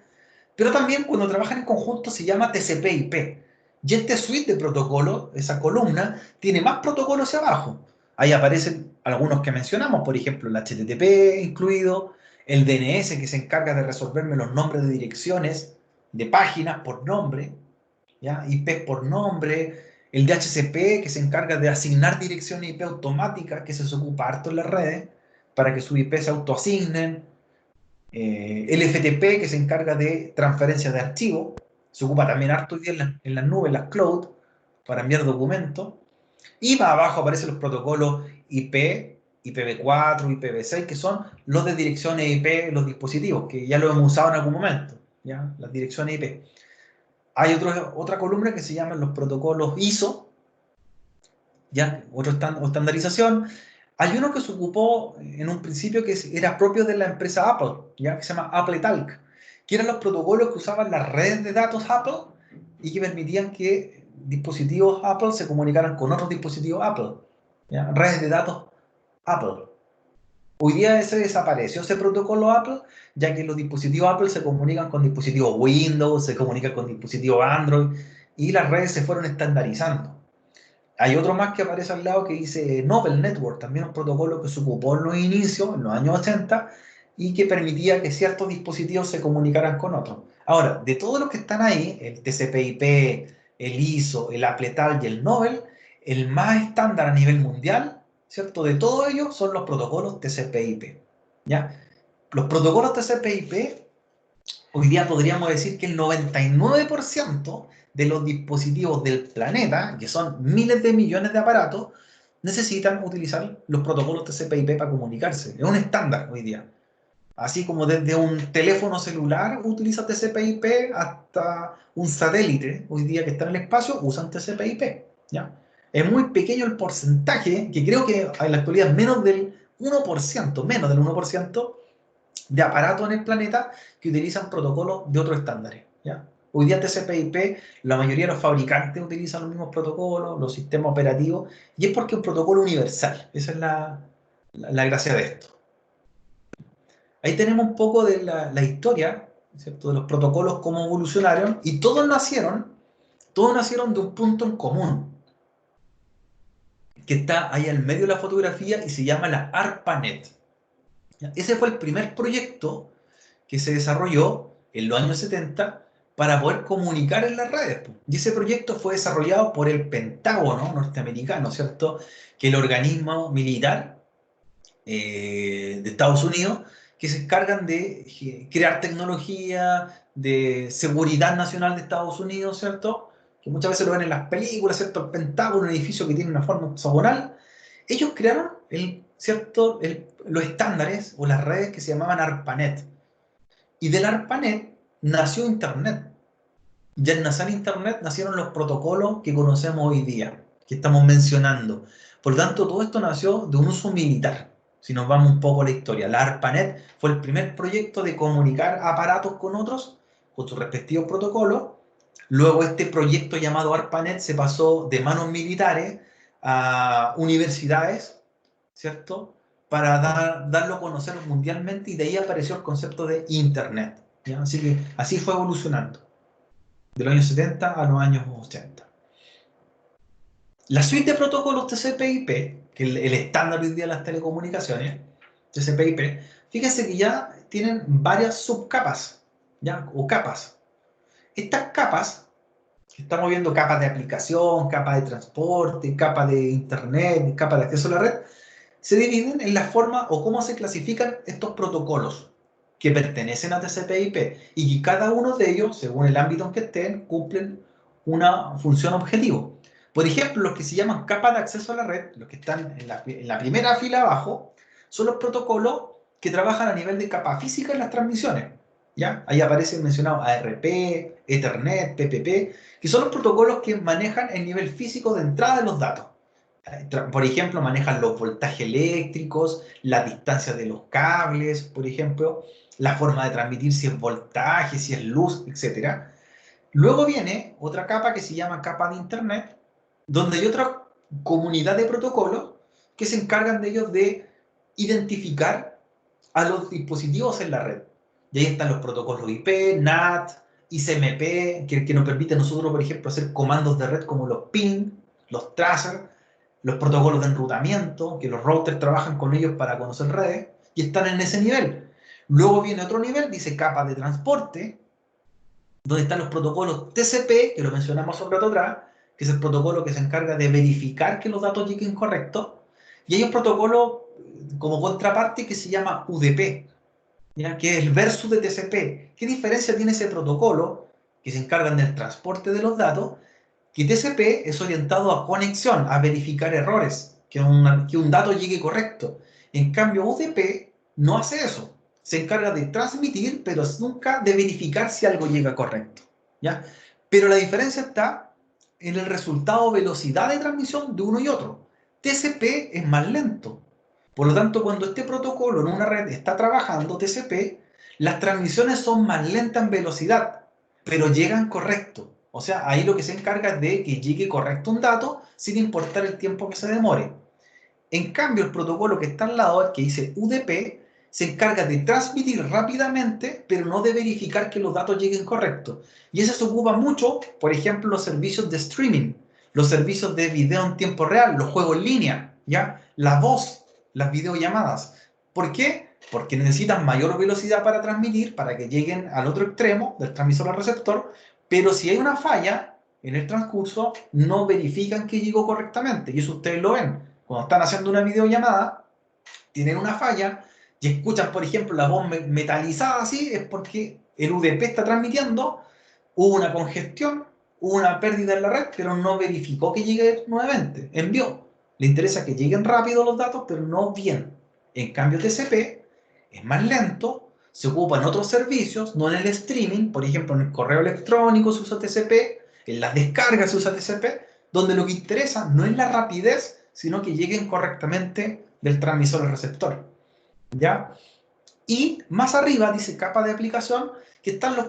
pero también cuando trabajan en conjunto se llama TCP/IP. Y este suite de protocolos, esa columna, tiene más protocolos hacia abajo. Ahí aparecen algunos que mencionamos, por ejemplo, el HTTP incluido, el DNS que se encarga de resolverme los nombres de direcciones de páginas por nombre, ¿ya? IP por nombre, el DHCP que se encarga de asignar direcciones IP automáticas, que se ocupa harto en las redes, para que sus IP se autoasignen, el FTP que se encarga de transferencia de archivos, se ocupa también harto hoy día en las nubes, las cloud, para enviar documentos, y más abajo aparecen los protocolos IP, IPv4, IPv6, que son los de direcciones IP, los dispositivos, que ya lo hemos usado en algún momento, ¿ya? Las direcciones IP. Hay otra columna que se llaman los protocolos ISO, ¿ya? Otra estandarización. Hay uno que se ocupó en un principio que era propio de la empresa Apple, ¿ya? Que se llama Apple Talk, que eran los protocolos que usaban las redes de datos Apple y que permitían que dispositivos Apple se comunicaran con otros dispositivos Apple, ¿ya? Redes de datos Apple. Hoy día ese desapareció, ese protocolo Apple, ya que los dispositivos Apple se comunican con dispositivos Windows, se comunican con dispositivos Android, y las redes se fueron estandarizando. Hay otro más que aparece al lado que dice Novel Network, también un protocolo que se ocupó en los inicios, en los años 80, y que permitía que ciertos dispositivos se comunicaran con otros. Ahora, de todos los que están ahí, el TCP/IP, el ISO, el Appletal y el Novel, el más estándar a nivel mundial, ¿cierto? De todos ellos son los protocolos TCP/IP, ¿ya? Los protocolos TCP/IP, hoy día podríamos decir que el 99% de los dispositivos del planeta, que son miles de millones de aparatos, necesitan utilizar los protocolos TCP/IP para comunicarse. Es un estándar hoy día. Así como desde un teléfono celular utiliza TCP/IP hasta un satélite, hoy día que está en el espacio, usan TCP/IP, ¿ya? Es muy pequeño el porcentaje, que creo que en la actualidad menos del 1%, menos del 1% de aparatos en el planeta que utilizan protocolos de otros estándares, ¿ya? Hoy día TCP/IP, la mayoría de los fabricantes utilizan los mismos protocolos, los sistemas operativos, y es porque es un protocolo universal. Esa es la gracia de esto. Ahí tenemos un poco de la historia, ¿cierto? De los protocolos, cómo evolucionaron, y todos nacieron de un punto en común, que está ahí al medio de la fotografía y se llama la ARPANET. ¿Ya? Ese fue el primer proyecto que se desarrolló en los años 70 para poder comunicar en las redes. Y ese proyecto fue desarrollado por el Pentágono norteamericano, ¿cierto? Que es el organismo militar de Estados Unidos, que se encargan de crear tecnología, de seguridad nacional de Estados Unidos, ¿cierto? Que muchas veces lo ven en las películas, ¿cierto? El Pentágono, un edificio que tiene una forma hexagonal. Ellos crearon ¿cierto? Los estándares o las redes que se llamaban ARPANET. Y del ARPANET nació Internet. Y al nacer Internet nacieron los protocolos que conocemos hoy día, que estamos mencionando. Por lo tanto, todo esto nació de un uso militar. Si nos vamos un poco a la historia, la ARPANET fue el primer proyecto de comunicar aparatos con otros, con sus respectivos protocolos. Luego este proyecto llamado ARPANET se pasó de manos militares a universidades, ¿cierto? Para darlo a conocer mundialmente, y de ahí apareció el concepto de Internet, ¿ya? Así que así fue evolucionando, de los años 70 a los años 80. La suite de protocolos TCP/IP, que es el estándar hoy día de las telecomunicaciones, TCP/IP, fíjense que ya tienen varias subcapas, ¿ya? O capas. Estas capas, estamos viendo capas de aplicación, capas de transporte, capas de internet, capas de acceso a la red, se dividen en la forma o cómo se clasifican estos protocolos que pertenecen a TCP/IP, y que cada uno de ellos, según el ámbito en que estén, cumplen una función objetivo. Por ejemplo, los que se llaman capas de acceso a la red, los que están en la primera fila abajo, son los protocolos que trabajan a nivel de capa física en las transmisiones, ¿ya? Ahí aparecen mencionados ARP, Ethernet, PPP, que son los protocolos que manejan el nivel físico de entrada de los datos. Por ejemplo, manejan los voltajes eléctricos, la distancia de los cables, por ejemplo, la forma de transmitir, si es voltaje, si es luz, etc. Luego viene otra capa que se llama capa de Internet, donde hay otra comunidad de protocolos que se encargan de ellos de identificar a los dispositivos en la red. Y ahí están los protocolos IP, NAT, ICMP, que nos permiten a nosotros, por ejemplo, hacer comandos de red como los ping, los tracer, los protocolos de enrutamiento, que los routers trabajan con ellos para conocer redes, y están en ese nivel. Luego viene otro nivel, dice capa de transporte, donde están los protocolos TCP, que lo mencionamos un rato atrás, que es el protocolo que se encarga de verificar que los datos lleguen correctos, y hay un protocolo como contraparte que se llama UDP, ¿ya? Que es el versus de TCP. ¿Qué diferencia tiene ese protocolo, que se encarga del transporte de los datos? Que TCP es orientado a conexión, a verificar errores, que un dato llegue correcto. En cambio, UDP no hace eso. Se encarga de transmitir, pero nunca de verificar si algo llega correcto, ¿ya? Pero la diferencia está en el resultado velocidad de transmisión de uno y otro. TCP es más lento. Por lo tanto, cuando este protocolo en una red está trabajando TCP, las transmisiones son más lentas en velocidad, pero llegan correcto. O sea, ahí lo que se encarga es de que llegue correcto un dato sin importar el tiempo que se demore. En cambio, el protocolo que está al lado, el que dice UDP, se encarga de transmitir rápidamente, pero no de verificar que los datos lleguen correctos. Y eso se ocupa mucho, por ejemplo, los servicios de streaming, los servicios de video en tiempo real, los juegos en línea, ¿ya? La voz, las videollamadas. ¿Por qué? Porque necesitan mayor velocidad para transmitir, para que lleguen al otro extremo del transmisor al receptor, pero si hay una falla en el transcurso, no verifican que llegó correctamente. Y eso ustedes lo ven. Cuando están haciendo una videollamada, tienen una falla y escuchan, por ejemplo, la voz metalizada así, es porque el UDP está transmitiendo, hubo una congestión, hubo una pérdida en la red, pero no verificó que llegue nuevamente, envió. Le interesa que lleguen rápido los datos, pero no bien. En cambio, TCP es más lento, se ocupa en otros servicios, no en el streaming, por ejemplo, en el correo electrónico se usa TCP, en las descargas se usa TCP, donde lo que interesa no es la rapidez, sino que lleguen correctamente del transmisor al receptor. ¿Ya? Y más arriba dice capa de aplicación, que están los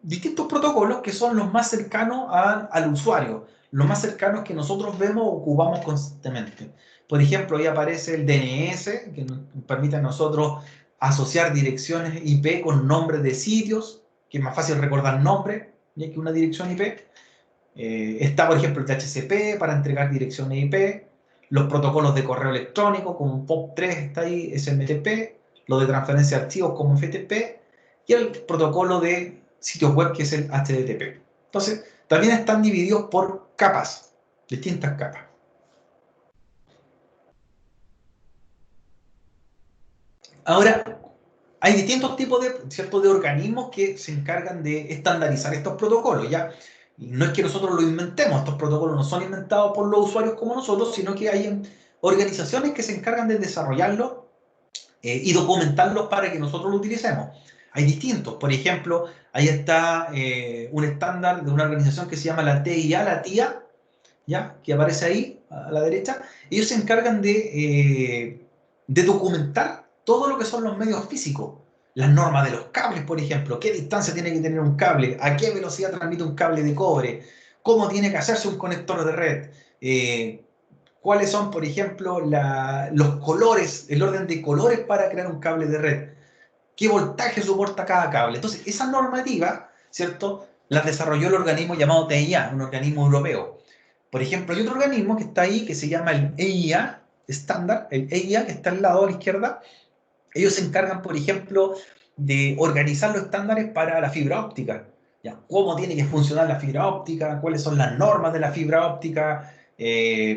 distintos protocolos que son los más cercanos al usuario, los más cercanos que nosotros vemos o ocupamos constantemente. Por ejemplo, ahí aparece el DNS, que nos permite a nosotros asociar direcciones IP con nombres de sitios, que es más fácil recordar nombre que una dirección IP. Está, por ejemplo, el DHCP para entregar direcciones IP, los protocolos de correo electrónico como POP3 está ahí, SMTP, lo de transferencia de archivos como FTP y el protocolo de sitios web que es el HTTP. Entonces, también están divididos por capas, distintas capas. Ahora, hay distintos tipos de organismos que se encargan de estandarizar estos protocolos, ¿ya? Y no es que nosotros lo inventemos, estos protocolos no son inventados por los usuarios como nosotros, sino que hay organizaciones que se encargan de desarrollarlos y documentarlos para que nosotros lo utilicemos. Hay distintos, por ejemplo, ahí está un estándar de una organización que se llama la TIA, la TIA, ¿ya? Que aparece ahí a la derecha. Ellos se encargan de documentar todo lo que son los medios físicos, las normas de los cables, por ejemplo, qué distancia tiene que tener un cable, a qué velocidad transmite un cable de cobre, cómo tiene que hacerse un conector de red, cuáles son, por ejemplo, los colores, el orden de colores para crear un cable de red, qué voltaje soporta cada cable. Entonces, esa normativa, ¿cierto? Las desarrolló el organismo llamado TIA, un organismo europeo. Por ejemplo, hay otro organismo que está ahí que se llama el EIA estándar, el EIA que está al lado a la izquierda. Ellos se encargan, por ejemplo, de organizar los estándares para la fibra óptica. ¿Ya? Cómo tiene que funcionar la fibra óptica, cuáles son las normas de la fibra óptica,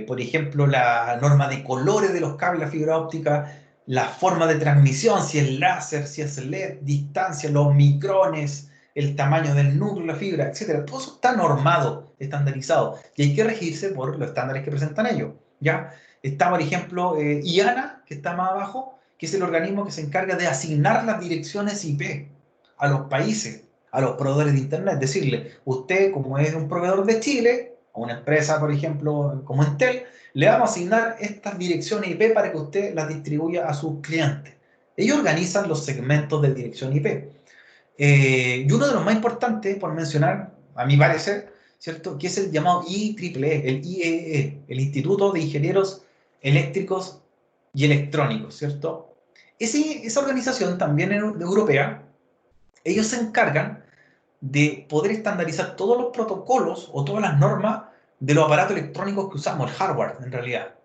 por ejemplo, la norma de colores de los cables de la fibra óptica, la forma de transmisión, si es láser, si es LED, distancia, los micrones, el tamaño del núcleo de la fibra, etcétera. Todo eso está normado, estandarizado, y hay que regirse por los estándares que presentan ellos. ¿Ya? Está, por ejemplo, IANA, que está más abajo, que es el organismo que se encarga de asignar las direcciones IP a los países, a los proveedores de Internet. Decirle, usted, como es un proveedor de Chile, o una empresa, por ejemplo, como Entel, le vamos a asignar estas direcciones IP para que usted las distribuya a sus clientes. Ellos organizan los segmentos de dirección IP. Y uno de los más importantes, por mencionar, a mi parecer, ¿cierto? Que es el llamado IEEE, el IEEE, el Instituto de Ingenieros Eléctricos y Electrónicos, ¿cierto? Esa organización también europea, ellos se encargan de poder estandarizar todos los protocolos o todas las normas de los aparatos electrónicos que usamos, el hardware en realidad.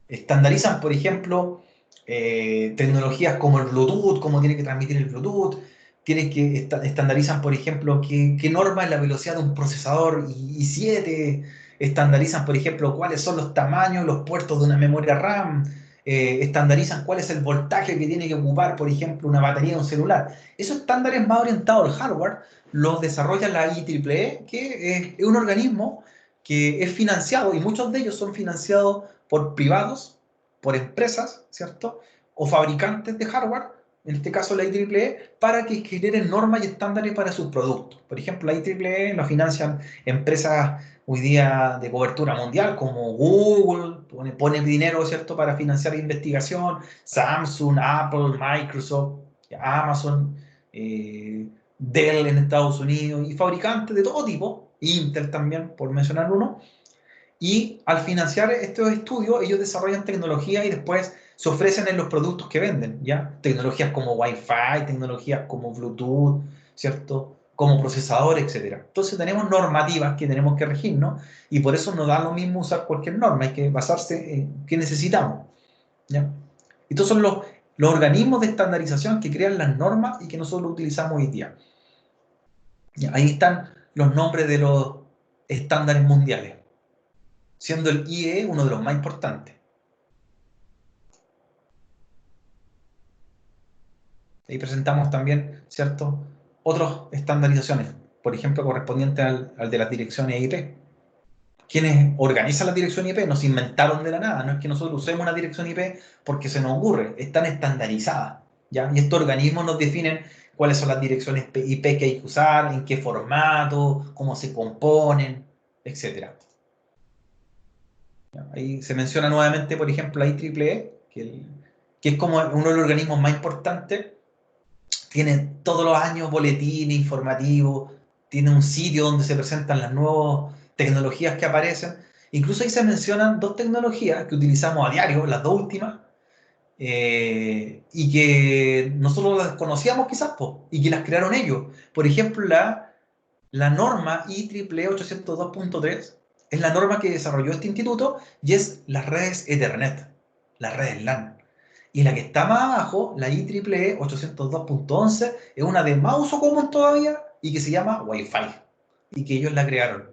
Estandarizan, por ejemplo, tecnologías como el Bluetooth, cómo tiene que transmitir el Bluetooth, tienen que estandarizan, por ejemplo, qué norma es la velocidad de un procesador i7, estandarizan, por ejemplo, cuáles son los tamaños, los puertos de una memoria RAM, estandarizan cuál es el voltaje que tiene que ocupar, por ejemplo, una batería de un celular. Esos estándares más orientados al hardware los desarrolla la IEEE, que es un organismo que es financiado, y muchos de ellos son financiados por privados, por empresas, ¿cierto? O fabricantes de hardware, en este caso la IEEE, para que generen normas y estándares para sus productos. Por ejemplo, la IEEE lo financian empresas hoy día de cobertura mundial como Google, pone dinero, ¿cierto?, para financiar investigación, Samsung, Apple, Microsoft, Amazon, Dell en Estados Unidos y fabricantes de todo tipo Intel también, por mencionar uno. Y al financiar estos estudios, ellos desarrollan tecnología y después se ofrecen en los productos que venden, ¿ya? Tecnologías como Wi-Fi, tecnologías como Bluetooth, ¿cierto? Como procesador, etcétera. Entonces tenemos normativas que tenemos que regir, ¿no? Y por eso no da lo mismo usar cualquier norma, hay que basarse en qué necesitamos, ¿ya? Estos son los organismos de estandarización que crean las normas y que nosotros utilizamos hoy día. ¿Ya? Ahí están los nombres de los estándares mundiales, siendo el IEE uno de los más importantes. Ahí presentamos también, ¿cierto?, otras estandarizaciones, por ejemplo, correspondiente al de las direcciones IP. Quienes organizan las direcciones IP no se inventaron de la nada, no es que nosotros usemos una dirección IP porque se nos ocurre, están estandarizadas, ¿ya? Y estos organismos nos definen cuáles son las direcciones IP que hay que usar, en qué formato, cómo se componen, etc. Ahí se menciona nuevamente, por ejemplo, la IEEE, que es como uno de los organismos más importantes. Tiene todos los años boletines informativos, tiene un sitio donde se presentan las nuevas tecnologías que aparecen. Incluso ahí se mencionan dos tecnologías que utilizamos a diario, las dos últimas, y que nosotros las desconocíamos quizás, po, y que las crearon ellos. Por ejemplo, la norma IEEE 802.3 es la norma que desarrolló este instituto y es las redes Ethernet, las redes LAN. Y la que está más abajo, la IEEE 802.11, es una de más uso común todavía y que se llama Wi-Fi. Y que ellos la crearon.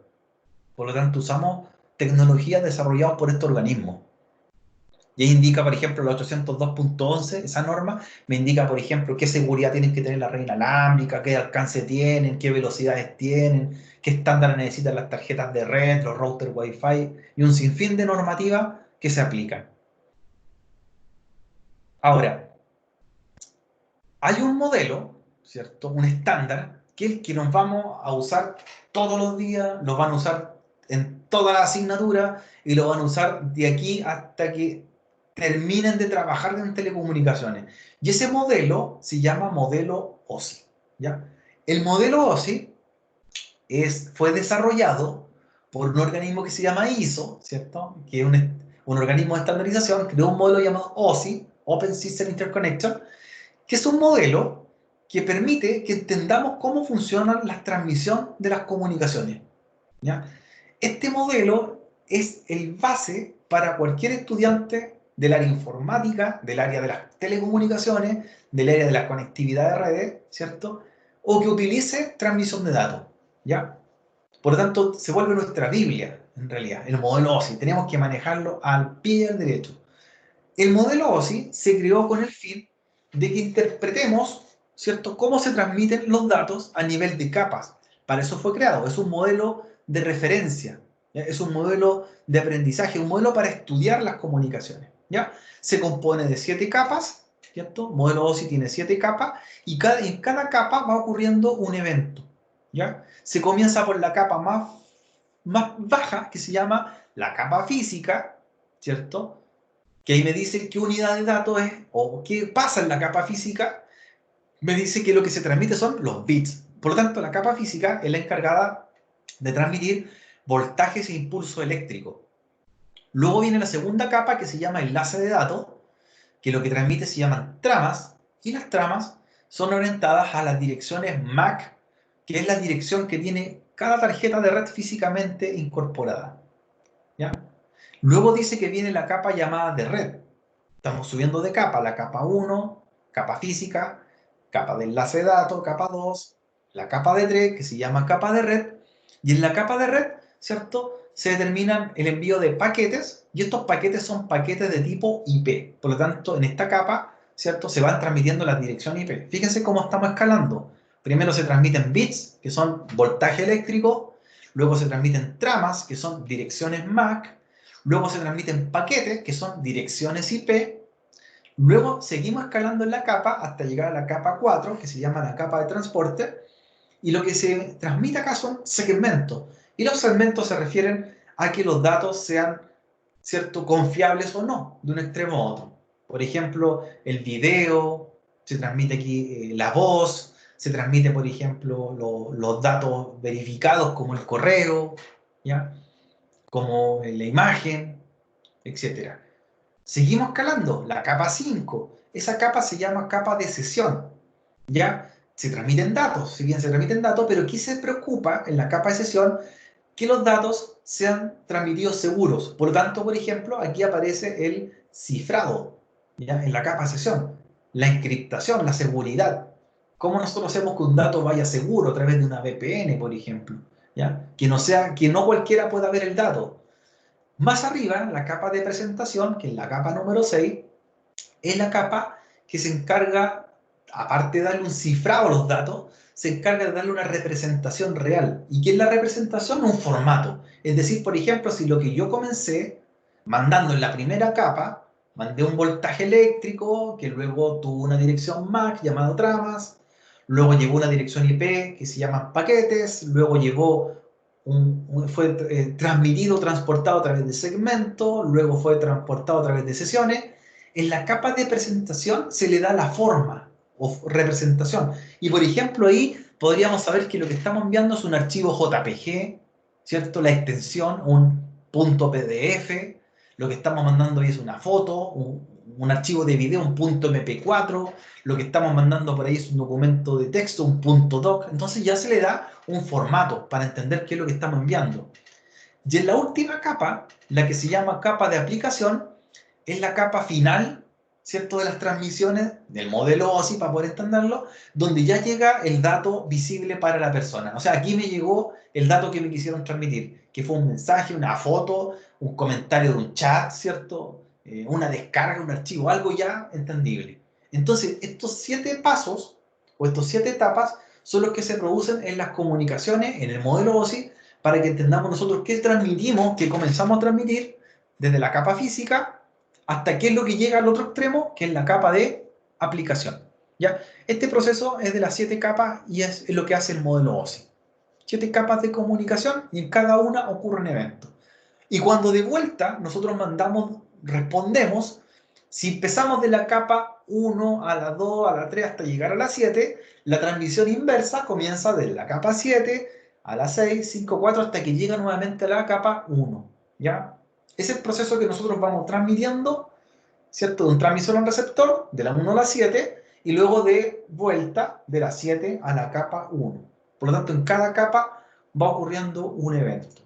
Por lo tanto, usamos tecnologías desarrolladas por este organismo. Y ahí indica, por ejemplo, la 802.11, esa norma, me indica, por ejemplo, qué seguridad tienen que tener las redes inalámbricas, qué alcance tienen, qué velocidades tienen, qué estándar necesitan las tarjetas de red, los routers Wi-Fi y un sinfín de normativas que se aplican. Ahora, hay un modelo, ¿cierto? Un estándar, que es el que nos vamos a usar todos los días, los van a usar en todas las asignaturas y lo van a usar de aquí hasta que terminen de trabajar en telecomunicaciones. Y ese modelo se llama modelo OSI, ¿ya? El modelo OSI fue desarrollado por un organismo que se llama ISO, ¿cierto? Que es un organismo de estandarización, creó un modelo llamado OSI, Open System Interconnection, que es un modelo que permite que entendamos cómo funciona la transmisión de las comunicaciones, ¿ya? Este modelo es el base para cualquier estudiante del área informática, del área de las telecomunicaciones, del área de la conectividad de redes, ¿cierto? O que utilice transmisión de datos, ¿ya? Por lo tanto, se vuelve nuestra Biblia, en realidad, el modelo OSI. Tenemos que manejarlo al pie del derecho. El modelo OSI se creó con el fin de que interpretemos, ¿cierto?, cómo se transmiten los datos a nivel de capas. Para eso fue creado. Es un modelo de referencia, ¿ya? Es un modelo de aprendizaje, un modelo para estudiar las comunicaciones, ¿ya? Se compone de 7 capas, ¿cierto? El modelo OSI tiene 7 capas y en cada capa va ocurriendo un evento, ¿ya? Se comienza por la capa más baja, que se llama la capa física, ¿cierto?, que ahí me dice qué unidad de datos es o qué pasa en la capa física, me dice que lo que se transmite son los bits. Por lo tanto, la capa física es la encargada de transmitir voltajes e impulso eléctrico. Luego viene la segunda capa que se llama enlace de datos, que lo que transmite se llaman tramas, y las tramas son orientadas a las direcciones MAC, que es la dirección que tiene cada tarjeta de red físicamente incorporada, ¿ya? Luego dice que viene la capa llamada de red. Estamos subiendo de capa, la capa 1, capa física, capa de enlace de datos, capa 2, la capa de 3, que se llama capa de red, y en la capa de red, ¿cierto?, se determinan el envío de paquetes, y estos paquetes son paquetes de tipo IP. Por lo tanto, en esta capa, ¿cierto?, se van transmitiendo las direcciones IP. Fíjense cómo estamos escalando. Primero se transmiten bits, que son voltaje eléctrico, luego se transmiten tramas, que son direcciones MAC, luego se transmiten paquetes, que son direcciones IP. Luego seguimos escalando en la capa hasta llegar a la capa 4, que se llama la capa de transporte. Y lo que se transmite acá son segmentos. Y los segmentos se refieren a que los datos sean, ¿cierto?, confiables o no, de un extremo a otro. Por ejemplo, el video, se transmite aquí la voz, se transmite, por ejemplo, los datos verificados como el correo, ¿ya? Como la imagen, etcétera. Seguimos escalando, la capa 5. Esa capa se llama capa de sesión, ¿ya? Se transmiten datos, si bien se transmiten datos, pero aquí se preocupa en la capa de sesión que los datos sean transmitidos seguros. Por lo tanto, por ejemplo, aquí aparece el cifrado, ¿ya? En la capa de sesión, la encriptación, la seguridad. ¿Cómo nosotros hacemos que un dato vaya seguro a través de una VPN, por ejemplo? ¿Ya? Que no cualquiera pueda ver el dato. Más arriba, la capa de presentación, que es la capa número 6, es la capa que se encarga, aparte de darle un cifrado a los datos, se encarga de darle una representación real. ¿Y qué es la representación? Un formato. Es decir, por ejemplo, si lo que yo comencé mandando en la primera capa, mandé un voltaje eléctrico que luego tuvo una dirección MAC llamada tramas, luego llegó una dirección IP que se llama paquetes, luego llegó fue transmitido, transportado a través de segmentos, luego fue transportado a través de sesiones. En la capa de presentación se le da la forma o representación. Y por ejemplo ahí podríamos saber que lo que estamos enviando es un archivo JPG, ¿cierto? La extensión, un punto PDF. Lo que estamos mandando ahí es una foto, un archivo de video, un punto MP4. Lo que estamos mandando por ahí es un documento de texto, un punto doc. Entonces ya se le da un formato para entender qué es lo que estamos enviando. Y en la última capa, la que se llama capa de aplicación, es la capa final, ¿cierto?, de las transmisiones del modelo OSI, para poder entenderlo, donde ya llega el dato visible para la persona. O sea, aquí me llegó el dato que me quisieron transmitir, que fue un mensaje, una foto, un comentario de un chat, ¿cierto? Una descarga, un archivo, algo ya entendible. Entonces, estos 7 pasos, o estos 7 etapas, son los que se producen en las comunicaciones, en el modelo OSI, para que entendamos nosotros qué transmitimos, qué comenzamos a transmitir desde la capa física hasta qué es lo que llega al otro extremo, que es la capa de aplicación. ¿Ya? Este proceso es de las 7 capas y es lo que hace el modelo OSI. 7 capas de comunicación y en cada una ocurre un evento. Y cuando de vuelta nosotros respondemos, si empezamos de la capa 1 a la 2, a la 3 hasta llegar a la 7, la transmisión inversa comienza de la capa 7 a la 6, 5, 4 hasta que llega nuevamente a la capa 1. ¿Ya? Es el proceso que nosotros vamos transmitiendo, ¿cierto? De un transmisor a un receptor, de la 1 a la 7, y luego de vuelta de la 7 a la capa 1. Por lo tanto, en cada capa va ocurriendo un evento.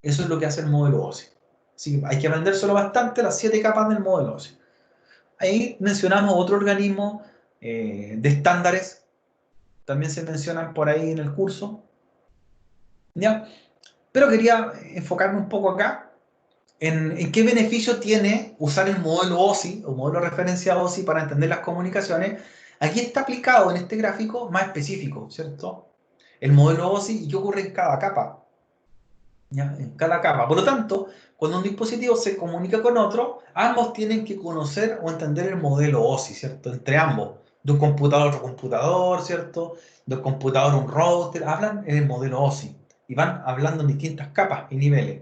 Eso es lo que hace el modelo OSI. Así que hay que aprendérselo bastante, las 7 capas del modelo OSI. Ahí mencionamos otro organismo de estándares, también se mencionan por ahí en el curso. ¿Ya? Pero quería enfocarme un poco acá en qué beneficio tiene usar el modelo OSI o modelo de referencia OSI para entender las comunicaciones. Aquí está aplicado en este gráfico más específico, ¿cierto? El modelo OSI y qué ocurre en cada capa. ¿Ya? En cada capa. Por lo tanto, cuando un dispositivo se comunica con otro, ambos tienen que conocer o entender el modelo OSI, ¿cierto? Entre ambos. De un computador a otro computador, ¿cierto? De un computador a un router. Hablan en el modelo OSI. Y van hablando en distintas capas y niveles.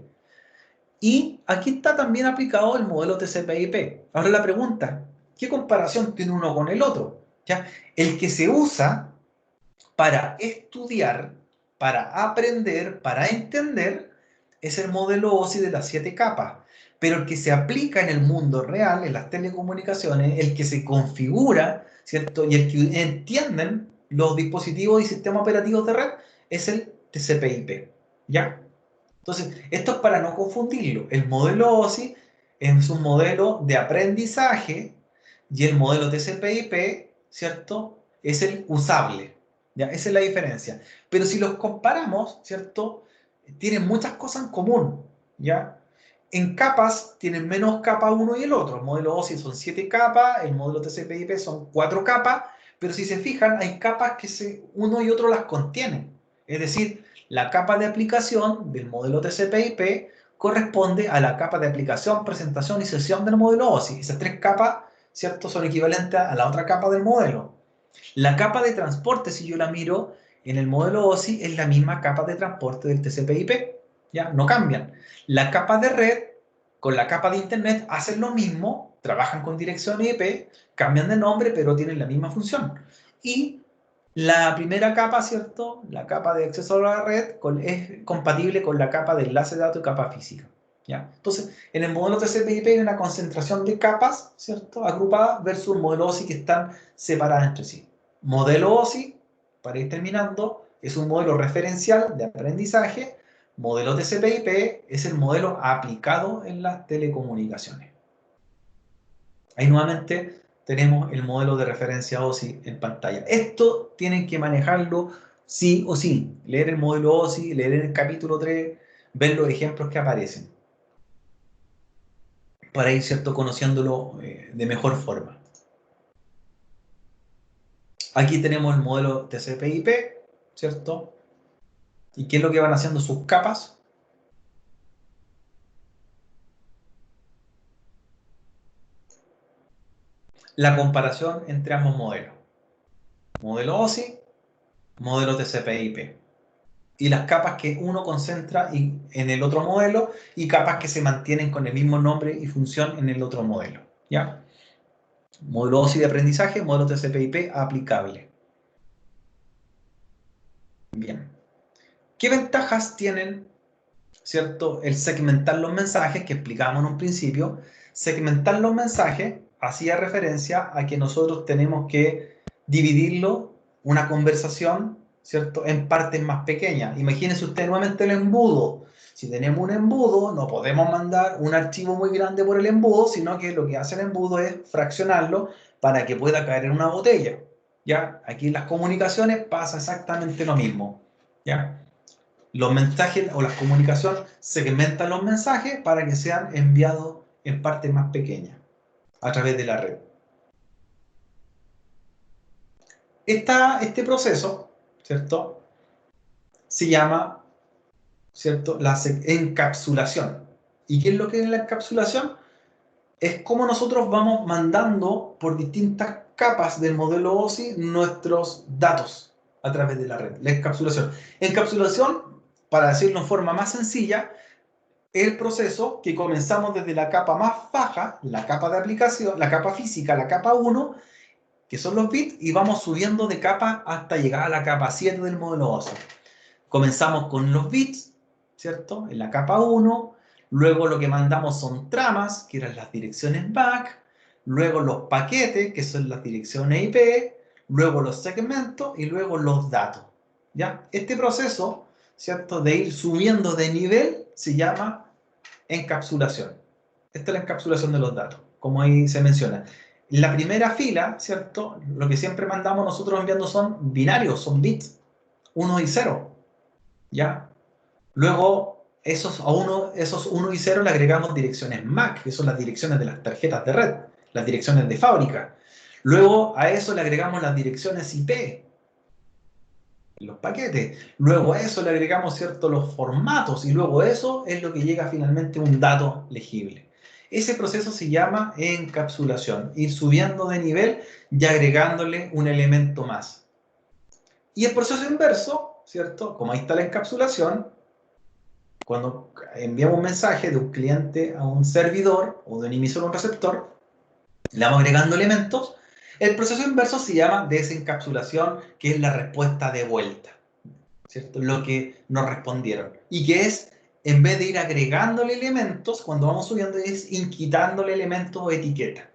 Y aquí está también aplicado el modelo TCP/IP. Ahora la pregunta, ¿qué comparación tiene uno con el otro? ¿Ya? El que se usa para estudiar, para aprender, para entender, es el modelo OSI de las 7 capas. Pero el que se aplica en el mundo real, en las telecomunicaciones, el que se configura, ¿cierto? Y el que entienden los dispositivos y sistemas operativos de red, es el TCP/IP. ¿Ya? Entonces, esto es para no confundirlo. El modelo OSI es un modelo de aprendizaje y el modelo TCP/IP, ¿cierto?, es el usable. ¿Ya? Esa es la diferencia. Pero si los comparamos, ¿cierto?, tienen muchas cosas en común. ¿Ya? En capas tienen menos capa uno y el otro. El modelo OSI son 7 capas, el modelo TCP/IP son 4 capas, pero si se fijan, hay capas que uno y otro las contienen. Es decir, la capa de aplicación del modelo TCP/IP corresponde a la capa de aplicación, presentación y sesión del modelo OSI. Esas 3 capas, ¿cierto?, son equivalentes a la otra capa del modelo. La capa de transporte, si yo la miro en el modelo OSI, es la misma capa de transporte del TCP/IP. ¿Ya? No cambian. La capa de red con la capa de internet hacen lo mismo, trabajan con dirección IP, cambian de nombre, pero tienen la misma función. Y La primera capa, ¿cierto? La capa de acceso a la red es compatible con la capa de enlace de datos y capa física. ¿Ya? Entonces, en el modelo TCP/IP hay una concentración de capas, ¿cierto? Agrupadas versus un modelo OSI que están separadas entre sí. Modelo OSI, para ir terminando, es un modelo referencial de aprendizaje. Modelo TCP/IP es el modelo aplicado en las telecomunicaciones. Ahí nuevamente tenemos el modelo de referencia OSI en pantalla. Esto tienen que manejarlo sí o sí. Leer el modelo OSI, leer el capítulo 3, ver los ejemplos que aparecen, para ir, ¿cierto?, conociéndolo de mejor forma. Aquí tenemos el modelo TCP/IP, ¿cierto? ¿Y qué es lo que van haciendo sus capas? La comparación entre ambos modelos. Modelo OSI, modelo TCP/IP. Y las capas que uno concentra en el otro modelo y capas que se mantienen con el mismo nombre y función en el otro modelo. ¿Ya? Modelo OSI de aprendizaje, modelo TCP/IP aplicable. Bien. ¿Qué ventajas tienen, cierto, el segmentar los mensajes que explicábamos en un principio? Segmentar los mensajes hacía referencia a que nosotros tenemos que dividirlo, una conversación, ¿cierto?, en partes más pequeñas. Imagínense usted nuevamente el embudo. Si tenemos un embudo, no podemos mandar un archivo muy grande por el embudo, sino que lo que hace el embudo es fraccionarlo para que pueda caer en una botella. ¿Ya? Aquí en las comunicaciones pasa exactamente lo mismo. ¿Ya? Los mensajes o las comunicaciones segmentan los mensajes para que sean enviados en partes más pequeñas a través de la red. Este proceso, ¿cierto?, se llama, ¿cierto?, la encapsulación. ¿Y qué es lo que es la encapsulación? Es como nosotros vamos mandando por distintas capas del modelo OSI nuestros datos a través de la red. La encapsulación. Encapsulación, para decirlo en forma más sencilla, es el proceso que comenzamos desde la capa más baja, la capa de aplicación, la capa física, la capa 1, que son los bits, y vamos subiendo de capa hasta llegar a la capa 7 del modelo OSI. Comenzamos con los bits, ¿cierto?, en la capa 1, luego lo que mandamos son tramas, que eran las direcciones MAC, luego los paquetes, que son las direcciones IP, luego los segmentos y luego los datos. ¿Ya? Este proceso, ¿cierto?, de ir subiendo de nivel se llama encapsulación. Esta es la encapsulación de los datos, como ahí se menciona. La primera fila, ¿cierto?, lo que siempre mandamos nosotros enviando son binarios, son bits, 1 y 0. ¿Ya? Luego, esos 1 y 0 le agregamos direcciones MAC, que son las direcciones de las tarjetas de red, las direcciones de fábrica. Luego, a eso le agregamos las direcciones IP, los paquetes. Luego a eso le agregamos, ¿cierto?, los formatos. Y luego eso es lo que llega finalmente a un dato legible. Ese proceso se llama encapsulación, ir subiendo de nivel y agregándole un elemento más. Y el proceso inverso, ¿cierto? Como ahí está la encapsulación, cuando enviamos un mensaje de un cliente a un servidor o de un emisor a un receptor, le vamos agregando elementos. El proceso inverso se llama desencapsulación, que es la respuesta de vuelta, ¿cierto? Lo que nos respondieron. Y que es, en vez de ir agregándole elementos, cuando vamos subiendo, es quitándole elementos o etiquetas.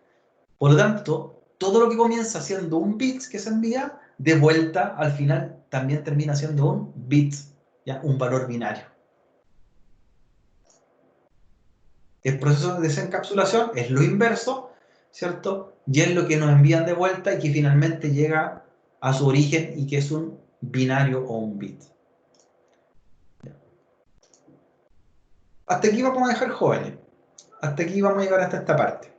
Por lo tanto, todo lo que comienza siendo un bit que se envía, de vuelta al final también termina siendo un bit, ¿ya? Un valor binario. El proceso de desencapsulación es lo inverso, ¿cierto? Y es lo que nos envían de vuelta y que finalmente llega a su origen y que es un binario o un bit. Hasta aquí vamos a dejar, jóvenes. Hasta aquí vamos a llegar hasta esta parte.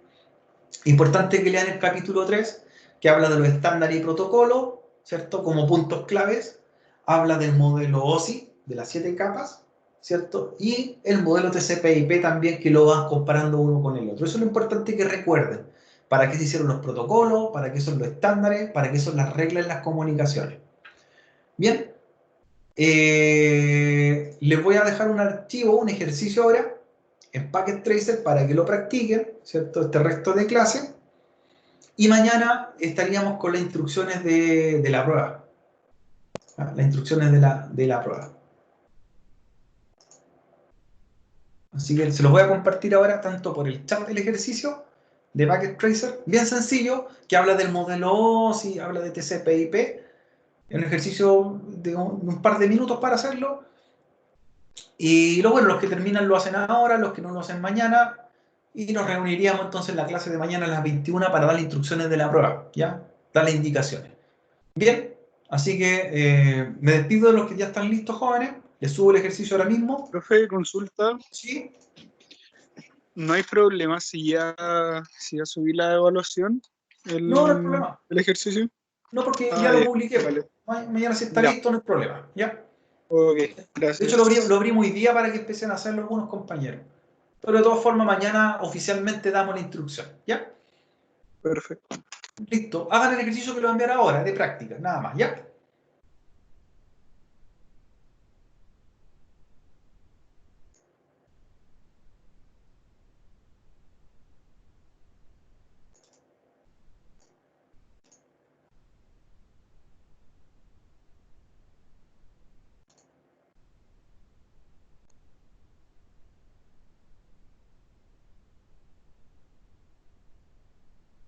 Importante que lean el capítulo 3, que habla de los estándares y protocolos, ¿cierto?, como puntos claves. Habla del modelo OSI, de las 7 capas, ¿cierto? Y el modelo TCP/IP también, que lo van comparando uno con el otro. Eso es lo importante que recuerden. ¿Para qué se hicieron los protocolos? ¿Para qué son los estándares? ¿Para qué son las reglas en las comunicaciones? Bien. Les voy a dejar un archivo, un ejercicio ahora, en Packet Tracer para que lo practiquen, ¿cierto?, este resto de clase. Y mañana estaríamos con las instrucciones de la prueba. las instrucciones de la prueba. Así que se los voy a compartir ahora tanto por el chat del ejercicio de Packet Tracer, bien sencillo, que habla del modelo OSI, habla de TCP/IP, un ejercicio de un par de minutos para hacerlo. Y lo bueno, los que terminan lo hacen ahora, los que no lo hacen mañana, y nos reuniríamos entonces en la clase de mañana a las 21 para dar instrucciones de la prueba, ¿ya? Darle indicaciones. Bien, así que me despido de los que ya están listos, jóvenes. Les subo el ejercicio ahora mismo. Profe, consulta. Sí, No hay problema si ya subí la evaluación, no, no hay problema. el ejercicio. No, porque ya Ah, lo ya, publiqué. vale. Mañana si está Ya, listo, no hay problema, ¿ya? ok, De hecho, lo gracias. abrí hoy día para que empiecen a hacerlo algunos compañeros. Pero de todas formas, mañana oficialmente damos la instrucción, ¿ya? Perfecto. Listo. Hagan el ejercicio que lo voy a enviar ahora, de práctica, nada más, ¿ya?